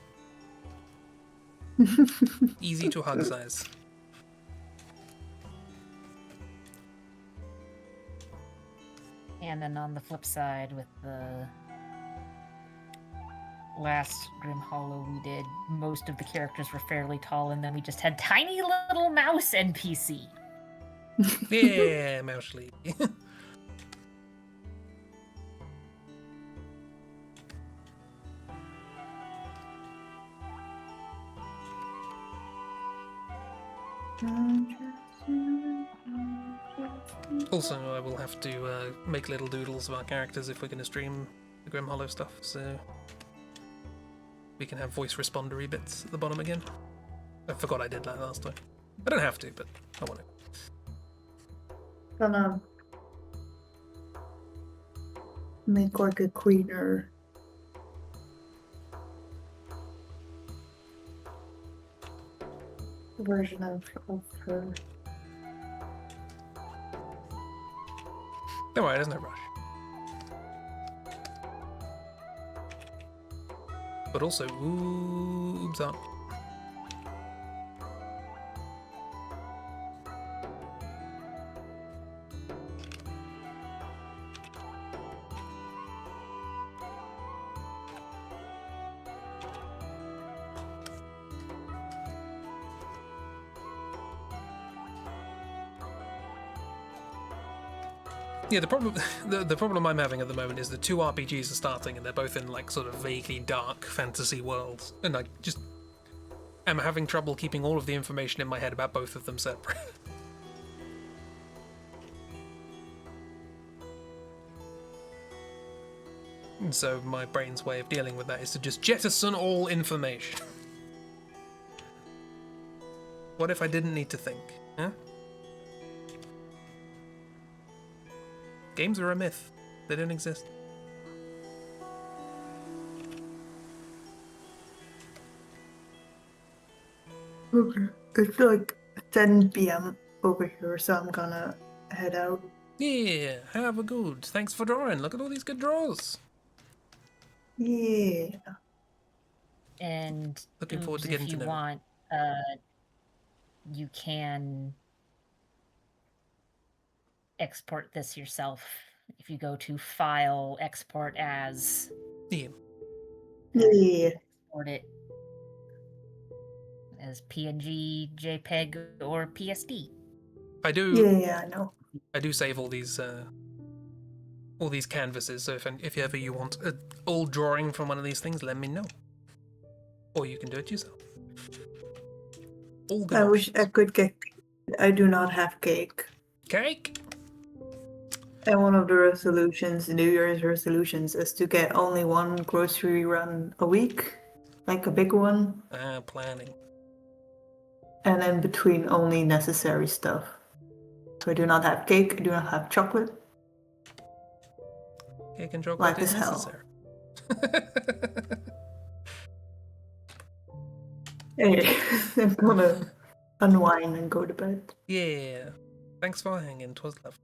Easy to hug size. And then on the flip side, with the last Grim Hollow we did, most of the characters were fairly tall, and then we just had tiny little mouse NPC. Yeah, Mousely. Also, I will have to make little doodles of our characters if we're going to stream the Grim Hollow stuff, so we can have voice respondery bits at the bottom again. I forgot I did that last time. I don't have to, but I want to. Gonna make like a queener. Version of her. Don't worry, there's no rush. But also, oops up. Yeah, the problem I'm having at the moment is the 2 RPGs are starting and they're both in like sort of vaguely dark fantasy worlds, and I just am having trouble keeping all of the information in my head about both of them separate. And so my brain's way of dealing with that is to just jettison all information. What if I didn't need to think? Huh? Games are a myth. They don't exist. Okay. It's like 10 p.m. over here, so I'm gonna head out. Yeah, have a good. Thanks for drawing. Look at all these good draws. Yeah. And Looking forward to Oobs, getting if to you know. want, you can export this yourself. If you go to File, Export as, Yeah. Yeah. export it as PNG, JPEG, or PSD. I do. Yeah, I know. I do save all these canvases. So if ever you want an old drawing from one of these things, let me know. Or you can do it yourself. All good I wish options. I could get. I do not have cake. Cake. And one of the resolutions, New Year's resolutions, is to get only one grocery run a week, like a big one, Planning. and in between only necessary stuff. So I do not have cake, I do not have chocolate. Cake and chocolate Life is is hell. necessary. Anyway, I'm gonna unwind and go to bed. Yeah. Thanks for hanging. 'Twas lovely.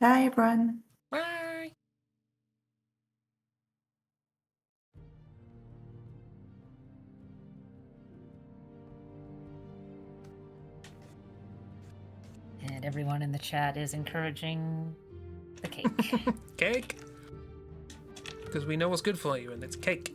Bye, everyone. Bye. And everyone in the chat is encouraging the cake. Cake. Because we know what's good for you, and it's cake.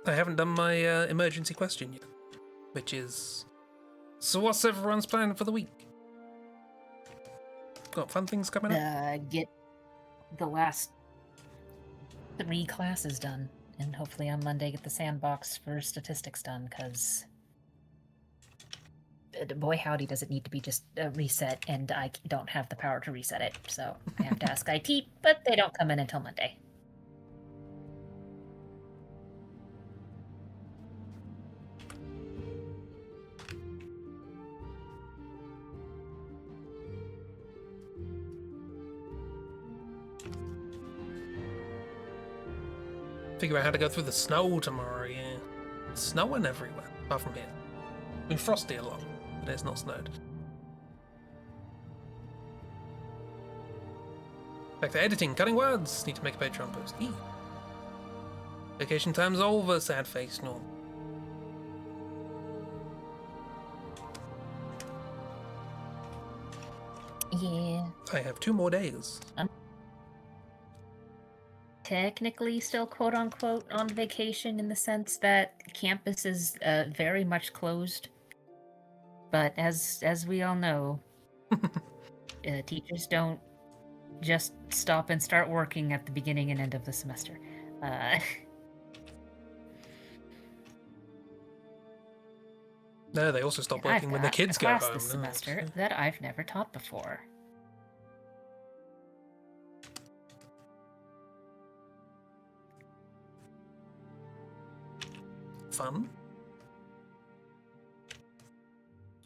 I haven't done my emergency question yet, which is, so what's everyone's plan for the week? Got fun things coming up? Get the last 3 classes done, and hopefully on Monday get the sandbox for statistics done, because boy howdy does it need to be just reset, and I don't have the power to reset it, so I have to ask IT, but they don't come in until Monday. Figure out how to go through the snow tomorrow, yeah. It's snowing everywhere, apart from here. I mean, frosty a lot, but it's not snowed. Back to editing, cutting words. Need to make a Patreon post. Eee. Vacation time's over, sad face, no. Yeah. I have 2 more days. Technically still quote unquote on vacation in the sense that campus is very much closed. But as we all know, teachers don't just stop and start working at the beginning and end of the semester. No, they also stop working when the kids a go class home. this no, semester that I've never taught before. Fun?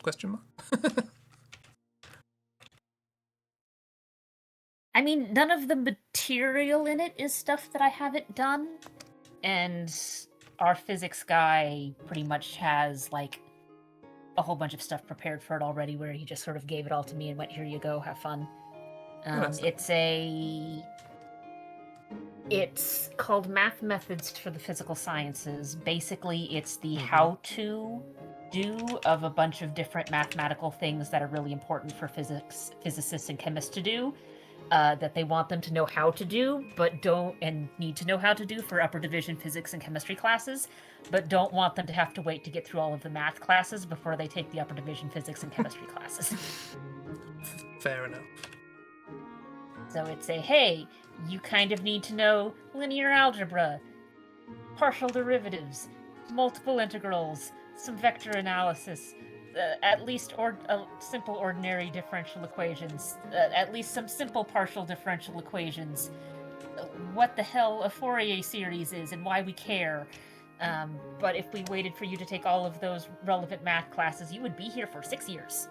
Question mark? I mean, none of the material in it is stuff that I haven't done, and our physics guy pretty much has, like, a whole bunch of stuff prepared for it already, where he just sort of gave it all to me and went, here you go, have fun. It's called Math Methods for the Physical Sciences. Basically, it's the how-to do of a bunch of different mathematical things that are really important for physicists and chemists to do. that they want them to know how to do, but don't, and need to know how to do for upper division physics and chemistry classes, but don't want them to have to wait to get through all of the math classes before they take the upper division physics and chemistry classes. Fair enough. So it's a, hey, you kind of need to know linear algebra, partial derivatives, multiple integrals, some vector analysis, at least simple ordinary differential equations, at least some simple partial differential equations, what the hell a Fourier series is and why we care. But if we waited for you to take all of those relevant math classes, you would be here for 6 years.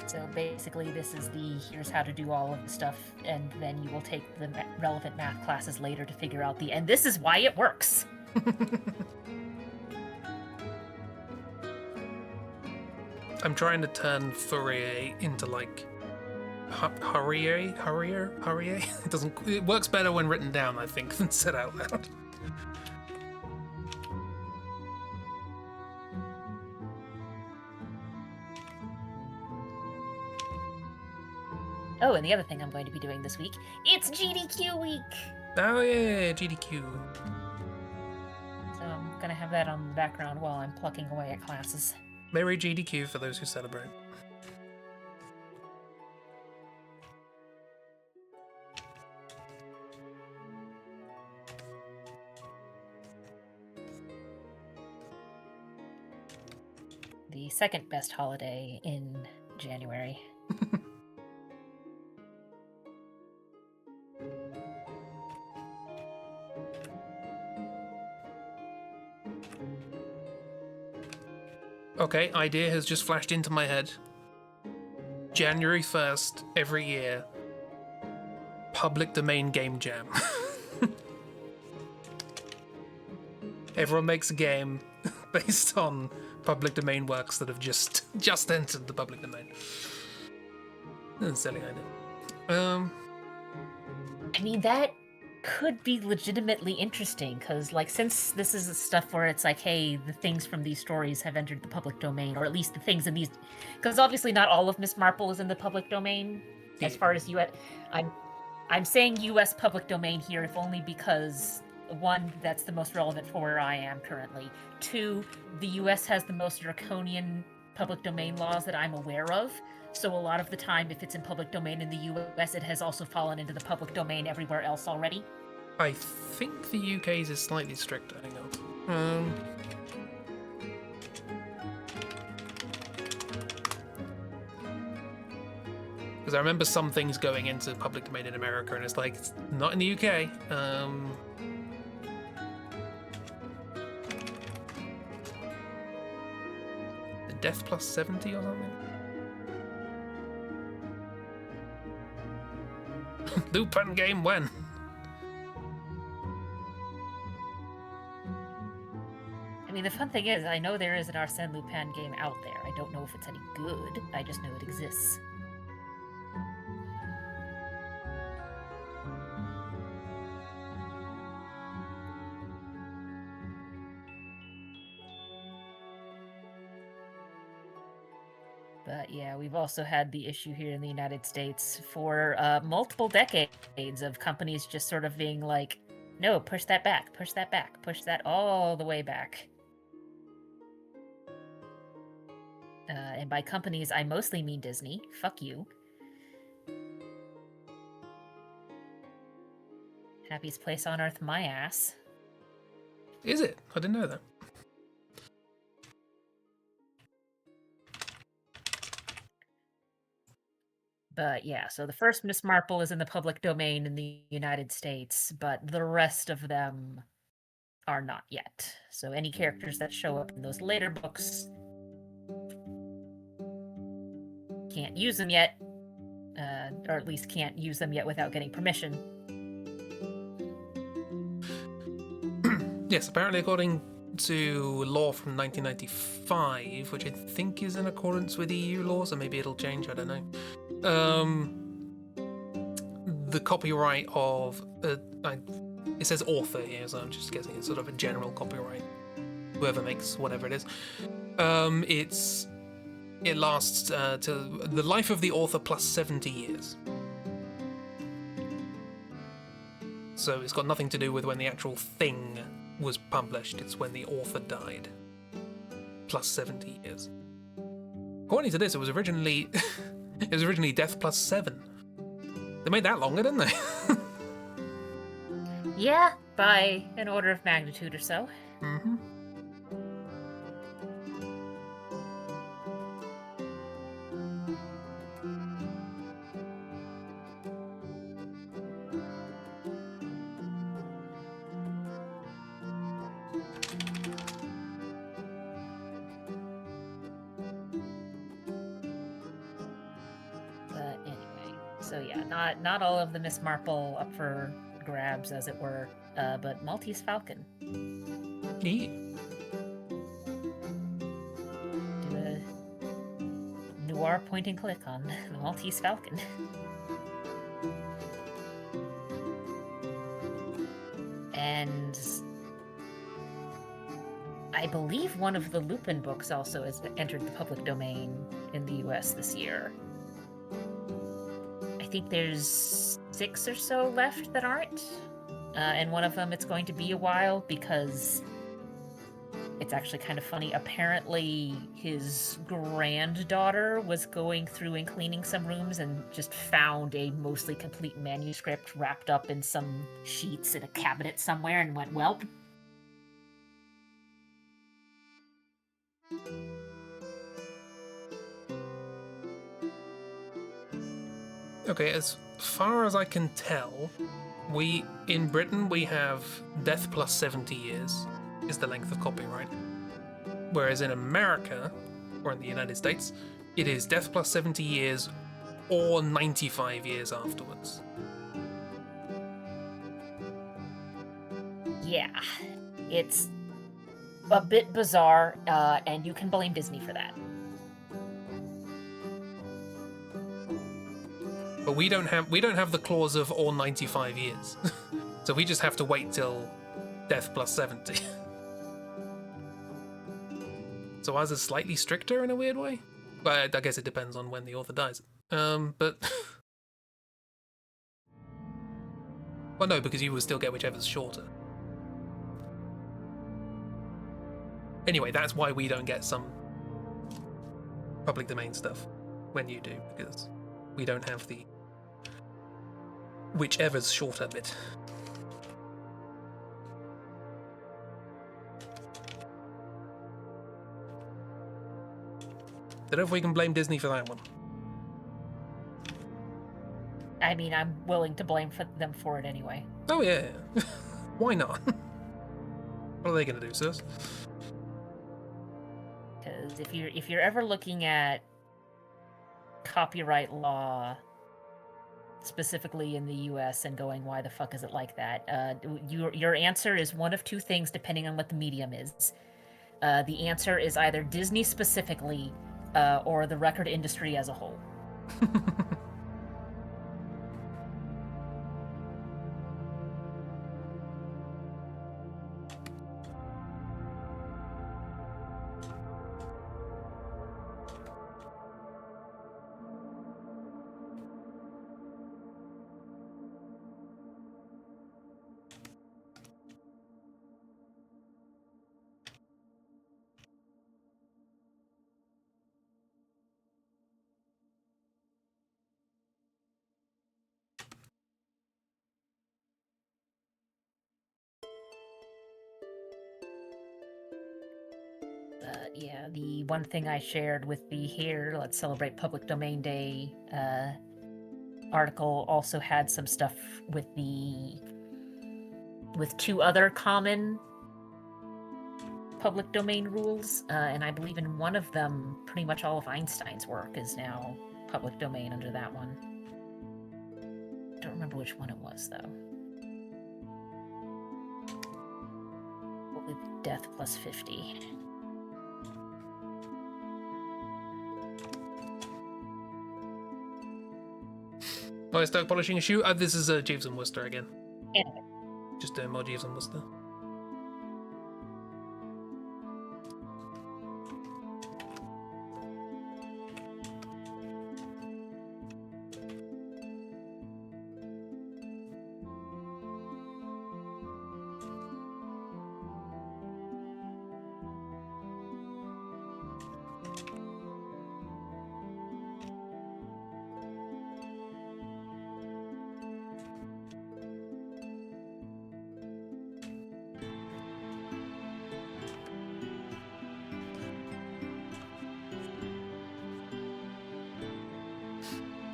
So basically, this is the here's how to do all of the stuff, and then you will take the relevant math classes later to figure out the, and this is why it works. I'm trying to turn Fourier into like Fourier. It doesn't. It works better when written down, I think, than said out loud. Oh, and the other thing I'm going to be doing this week, it's GDQ week! Oh yeah, GDQ. So I'm going to have that on the background while I'm plucking away at classes. Merry GDQ for those who celebrate. The second best holiday in January. Okay, idea has just flashed into my head. January 1st, every year, public domain game jam. Everyone makes a game based on public domain works that have just entered the public domain. That's a silly idea. I mean, that could be legitimately interesting, because, like, since this is the stuff where it's like, hey, the things from these stories have entered the public domain, or at least the things in these, because obviously not all of Miss Marple is in the public domain, as far as U.S. I'm saying U.S. public domain here, if only because, one, that's the most relevant for where I am currently. Two, the U.S. has the most draconian public domain laws that I'm aware of. So a lot of the time, if it's in public domain in the US, it has also fallen into the public domain everywhere else already. I think the UK's is slightly stricter. Hang on. Because I remember some things going into public domain in America, and it's like, it's not in the UK. The Death Plus 70 or something? Lupin game when? I mean, the fun thing is, I know there is an Arsène Lupin game out there. I don't know if it's any good. I just know it exists. But yeah, we've also had the issue here in the United States for multiple decades of companies just sort of being like, no, push that back, push that back, push that all the way back. And by companies, I mostly mean Disney. Fuck you. Happiest place on earth, my ass. Is it? I didn't know that. But yeah, so the first Miss Marple is in the public domain in the United States, but the rest of them are not yet. So any characters that show up in those later books can't use them yet, or at least can't use them yet without getting permission. Yes, apparently according to law from 1995, which I think is in accordance with EU law, so maybe it'll change, I don't know. The copyright of it says author here, so I'm just guessing it's sort of a general copyright. whoever makes whatever it is. It lasts to the life of the author plus 70 years. So it's got nothing to do with when the actual thing was published. It's when the author died. Plus 70 years. According to this, it was originally death plus 7. They made that longer, didn't they? Yeah, by an order of magnitude or so. Mm-hmm. But anyway, so yeah, not all of the Miss Marple up for grabs, as it were, but Maltese Falcon. Yeah. Do a noir point and click on the Maltese Falcon. And I believe one of the Lupin books also has entered the public domain in the US this year. I think there's 6 or so left that aren't. And one of them, it's going to be a while because it's actually kind of funny. Apparently, his granddaughter was going through and cleaning some rooms and just found a mostly complete manuscript wrapped up in some sheets in a cabinet somewhere and went, "Welp." Okay, as far as I can tell, in Britain we have death plus 70 years is the length of copyright. Whereas in America, or in the United States, it is death plus 70 years or 95 years afterwards. Yeah, it's a bit bizarre, and you can blame Disney for that. But we don't have the clause of or 95 years. So we just have to wait till death plus 70. So ours is slightly stricter in a weird way. But I guess it depends on when the author dies. But well, no, because you will still get whichever's shorter. Anyway, that's why we don't get some public domain stuff when you do, because we don't have the whichever's shorter bit. Don't know if we can blame Disney for that one. I mean, I'm willing to blame them for it anyway. Oh yeah, why not? What are they going to do, sis? Because if you're ever looking at copyright law, specifically in the U.S., and going, why the fuck is it like that? Your answer is one of two things, depending on what the medium is. The answer is either Disney specifically, or the record industry as a whole. Yeah, the one thing I shared with the Here, Let's Celebrate Public Domain Day article also had some stuff with two other common public domain rules, and I believe in one of them, pretty much all of Einstein's work is now public domain under that one. Don't remember which one it was, though. With death plus 50. Oh, I start polishing a shoe. This is Jeeves and Worcester again. Yeah. Just doing more Jeeves and Worcester.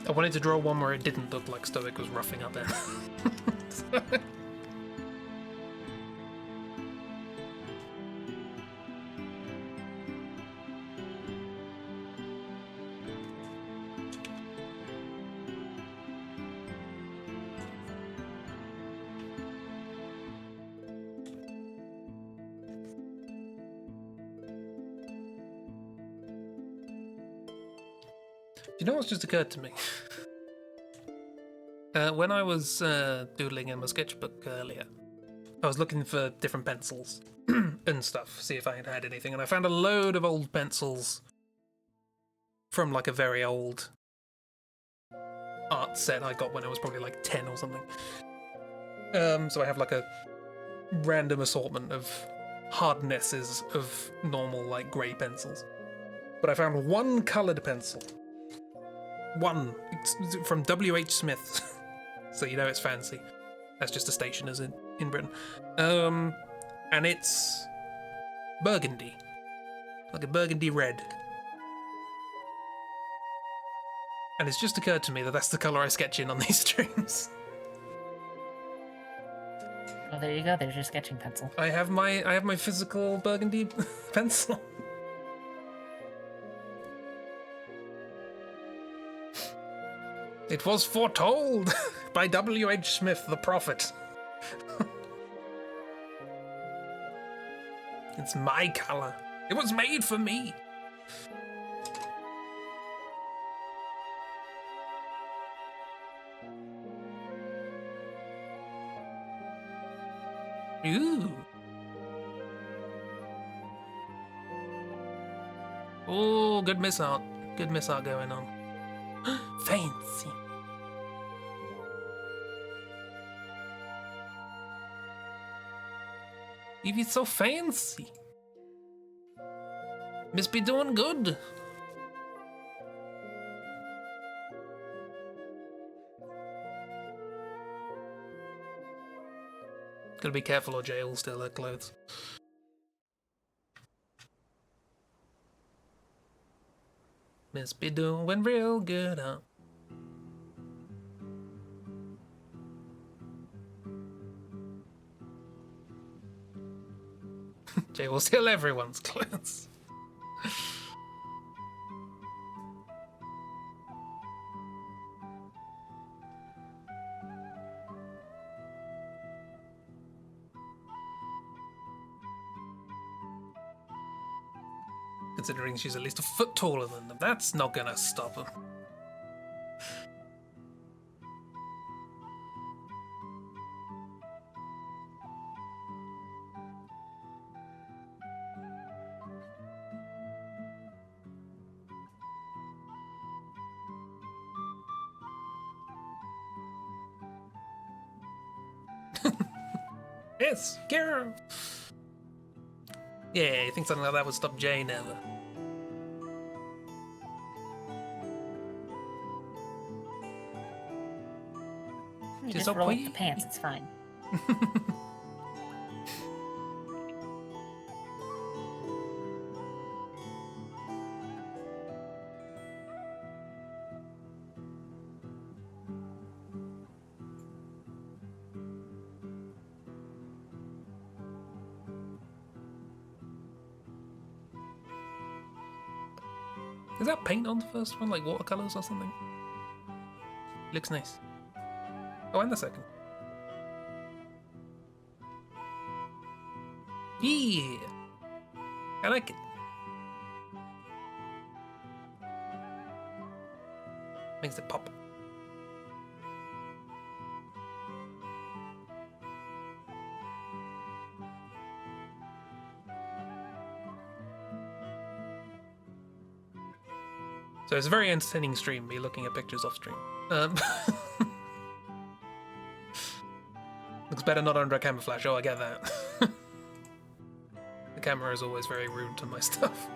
I wanted to draw one where it didn't look like Stoic was roughing up there. You know what's just occurred to me? When I was doodling in my sketchbook earlier, I was looking for different pencils and stuff, see if I had anything, and I found a load of old pencils from like a very old art set I got when I was probably like 10 or something. So I have like a random assortment of hardnesses of normal like grey pencils. But I found one coloured pencil. One. It's from W.H. Smith. So you know it's fancy. That's just a stationer's in Britain. And it's burgundy. Like a burgundy red. And it's just occurred to me that that's the colour I sketch in on these streams. Oh, there you go. There's your sketching pencil. I have my physical burgundy pencil. It was foretold by W.H. Smith, the prophet. It's my colour. It was made for me. Ooh. Oh, good miss art. Good miss art going on. Fancy. Evie's so fancy. Must be doing good. Gotta be careful or Jay will steal her clothes. Must be doing real good, huh? Jay will steal everyone's clothes. Considering she's at least a foot taller than them, that's not gonna stop him. Yes, Karen. Yeah, you think something like that would stop Jay? Never. You Just just roll up wait. the pants, it's fine. Is that paint on the first one, like watercolors or something? Looks nice. Oh, and the second. Yeah, I like it. Makes it pop. So it's a very entertaining stream, me looking at pictures off stream. Looks better not under a camera flash. Oh, I get that. The camera is always very rude to my stuff.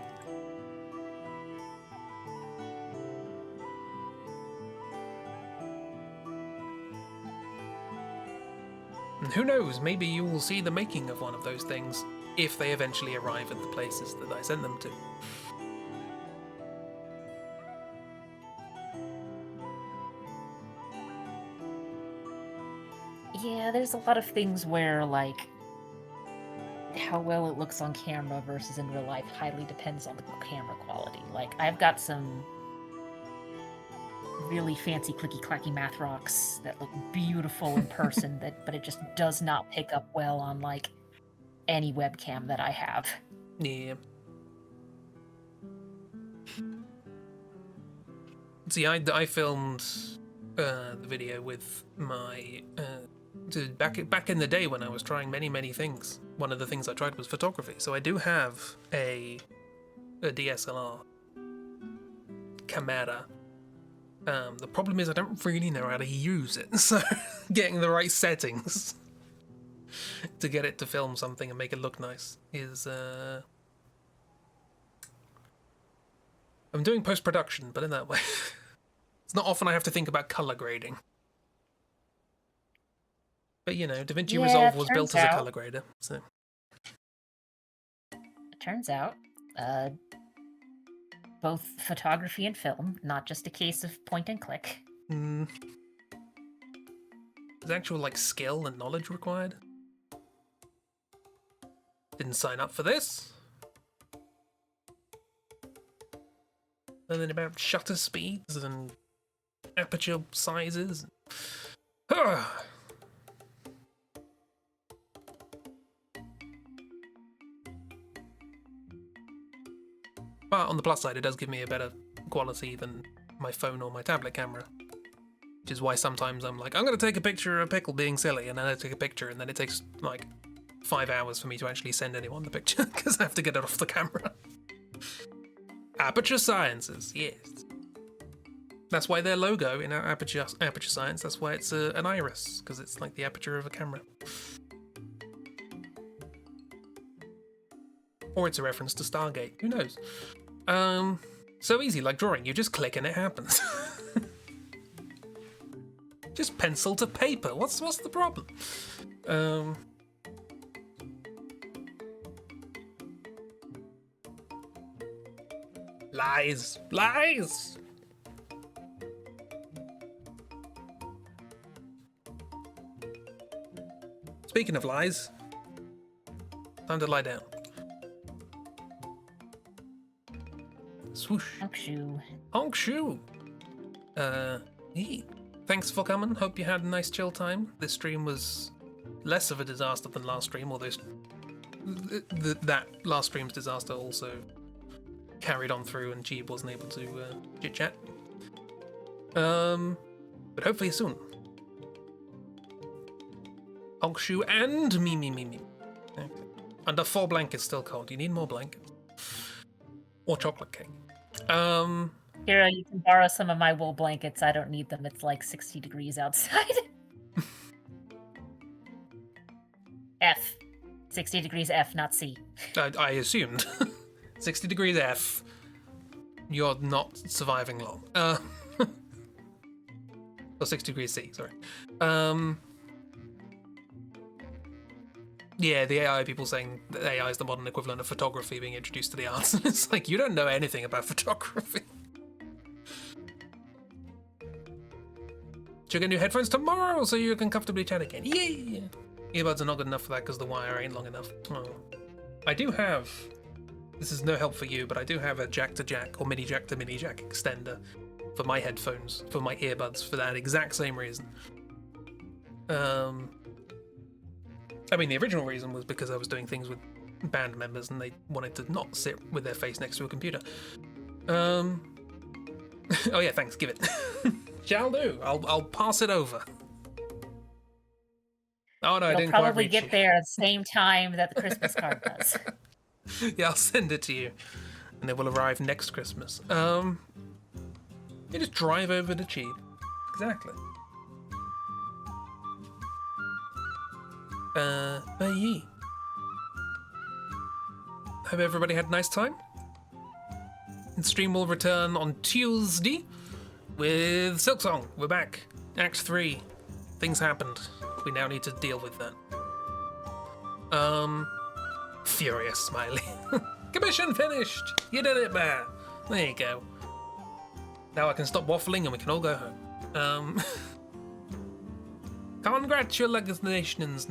And who knows, maybe you will see the making of one of those things if they eventually arrive at the places that I send them to. Yeah, there's a lot of things where, like, how well it looks on camera versus in real life highly depends on the camera quality. Like, I've got some really fancy clicky-clacky math rocks that look beautiful in person, but it just does not pick up well on, like, any webcam that I have. Yeah. See, I filmed the video with my back in the day when I was trying many things. One of the things I tried was photography, so I do have a DSLR camera. The problem is I don't really know how to use it, so getting the right settings to get it to film something and make it look nice is I'm doing post-production, but in that way. It's not often I have to think about color grading. But you know, DaVinci Resolve was built as a color grader, so. It turns out, both photography and film, not just a case of point and click. There's actual like skill and knowledge required. Didn't sign up for this. Learning about shutter speeds and aperture sizes. But on the plus side, it does give me a better quality than my phone or my tablet camera. Which is why sometimes I'm like, I'm going to take a picture of a pickle being silly, and then I take a picture, and then it takes like 5 hours for me to actually send anyone the picture, because I have to get it off the camera. Aperture Sciences, yes. That's why their logo in our Aperture Science, that's why it's an iris, because it's like the aperture of a camera. Or it's a reference to Stargate, who knows? So easy, like drawing, you just click and it happens. Just pencil to paper, what's the problem? Lies! Speaking of lies, time to lie down. Swoosh. Honk shoe. Thanks for coming. Hope you had a nice chill time. This stream was less of a disaster than last stream, although that last stream's disaster also carried on through and Chib wasn't able to chit-chat. But hopefully soon. Honk shoe and me. Okay. Under 4 blankets still cold. You need more blankets. Or chocolate cake. Kira, you can borrow some of my wool blankets. I don't need them. It's like 60 degrees outside. F. 60 degrees F, not C. I assumed. 60 degrees F. You're not surviving long. Or 60 degrees C, sorry. Yeah, the AI people saying that AI is the modern equivalent of photography being introduced to the arts. It's like, you don't know anything about photography. Should get new headphones tomorrow so you can comfortably chat again. Yay! Earbuds are not good enough for that because the wire ain't long enough. Oh. I do have, this is no help for you, but I do have a jack-to-jack or mini-jack-to-mini jack extender for my headphones, for my earbuds, for that exact same reason. I mean, the original reason was because I was doing things with band members and they wanted to not sit with their face next to a computer. Oh yeah, thanks, give it. Shall do. I'll pass it over. Oh no, I didn't probably quite get there at the same time that the Christmas card does. Yeah, I'll send it to you. And it will arrive next Christmas. You just drive over to Chib. Exactly. But yeah. Hope everybody had a nice time. And stream will return on Tuesday with Silksong. We're back. Act 3. Things happened. We now need to deal with that. Furious smiley. Commission finished! You did it, Bear! There you go. Now I can stop waffling and we can all go home. Congratulations.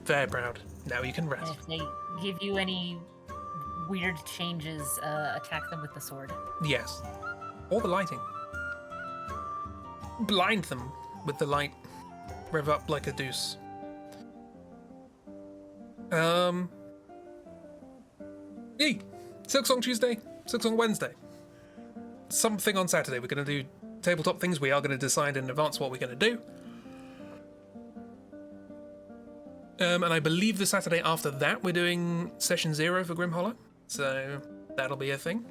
Very proud. Now you can And rest. if they give you any weird changes, attack them with the sword. Yes. Or the lighting. Blind them with the light. Rev up like a deuce. Yee! Silksong Tuesday, Silksong Wednesday. Something on Saturday. We're going to do tabletop things. We are going to decide in advance what we're going to do. And I believe the Saturday after that we're doing session 0 for Grim Hollow. So that'll be a thing.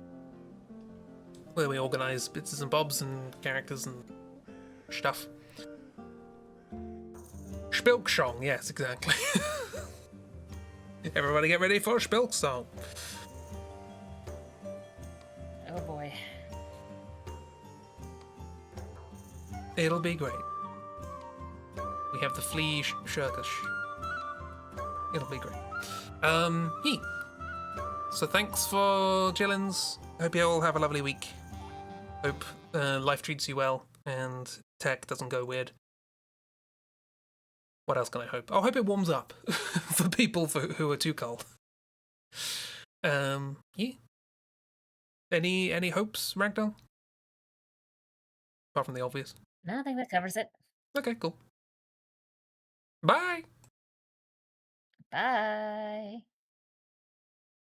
Where we organise bits and bobs and characters and stuff. Spilksong, yes, exactly. Everybody get ready for Spilksong. Oh boy. It'll be great. We have the flea shirkish. It'll be great. So thanks for chillins. Hope you all have a lovely week. Hope life treats you well and tech doesn't go weird. What else can I hope? I hope it warms up for people who are too cold. Yeah. Any hopes, Ragdoll? Apart from the obvious. No, I think that covers it. Okay, cool. Bye. Bye.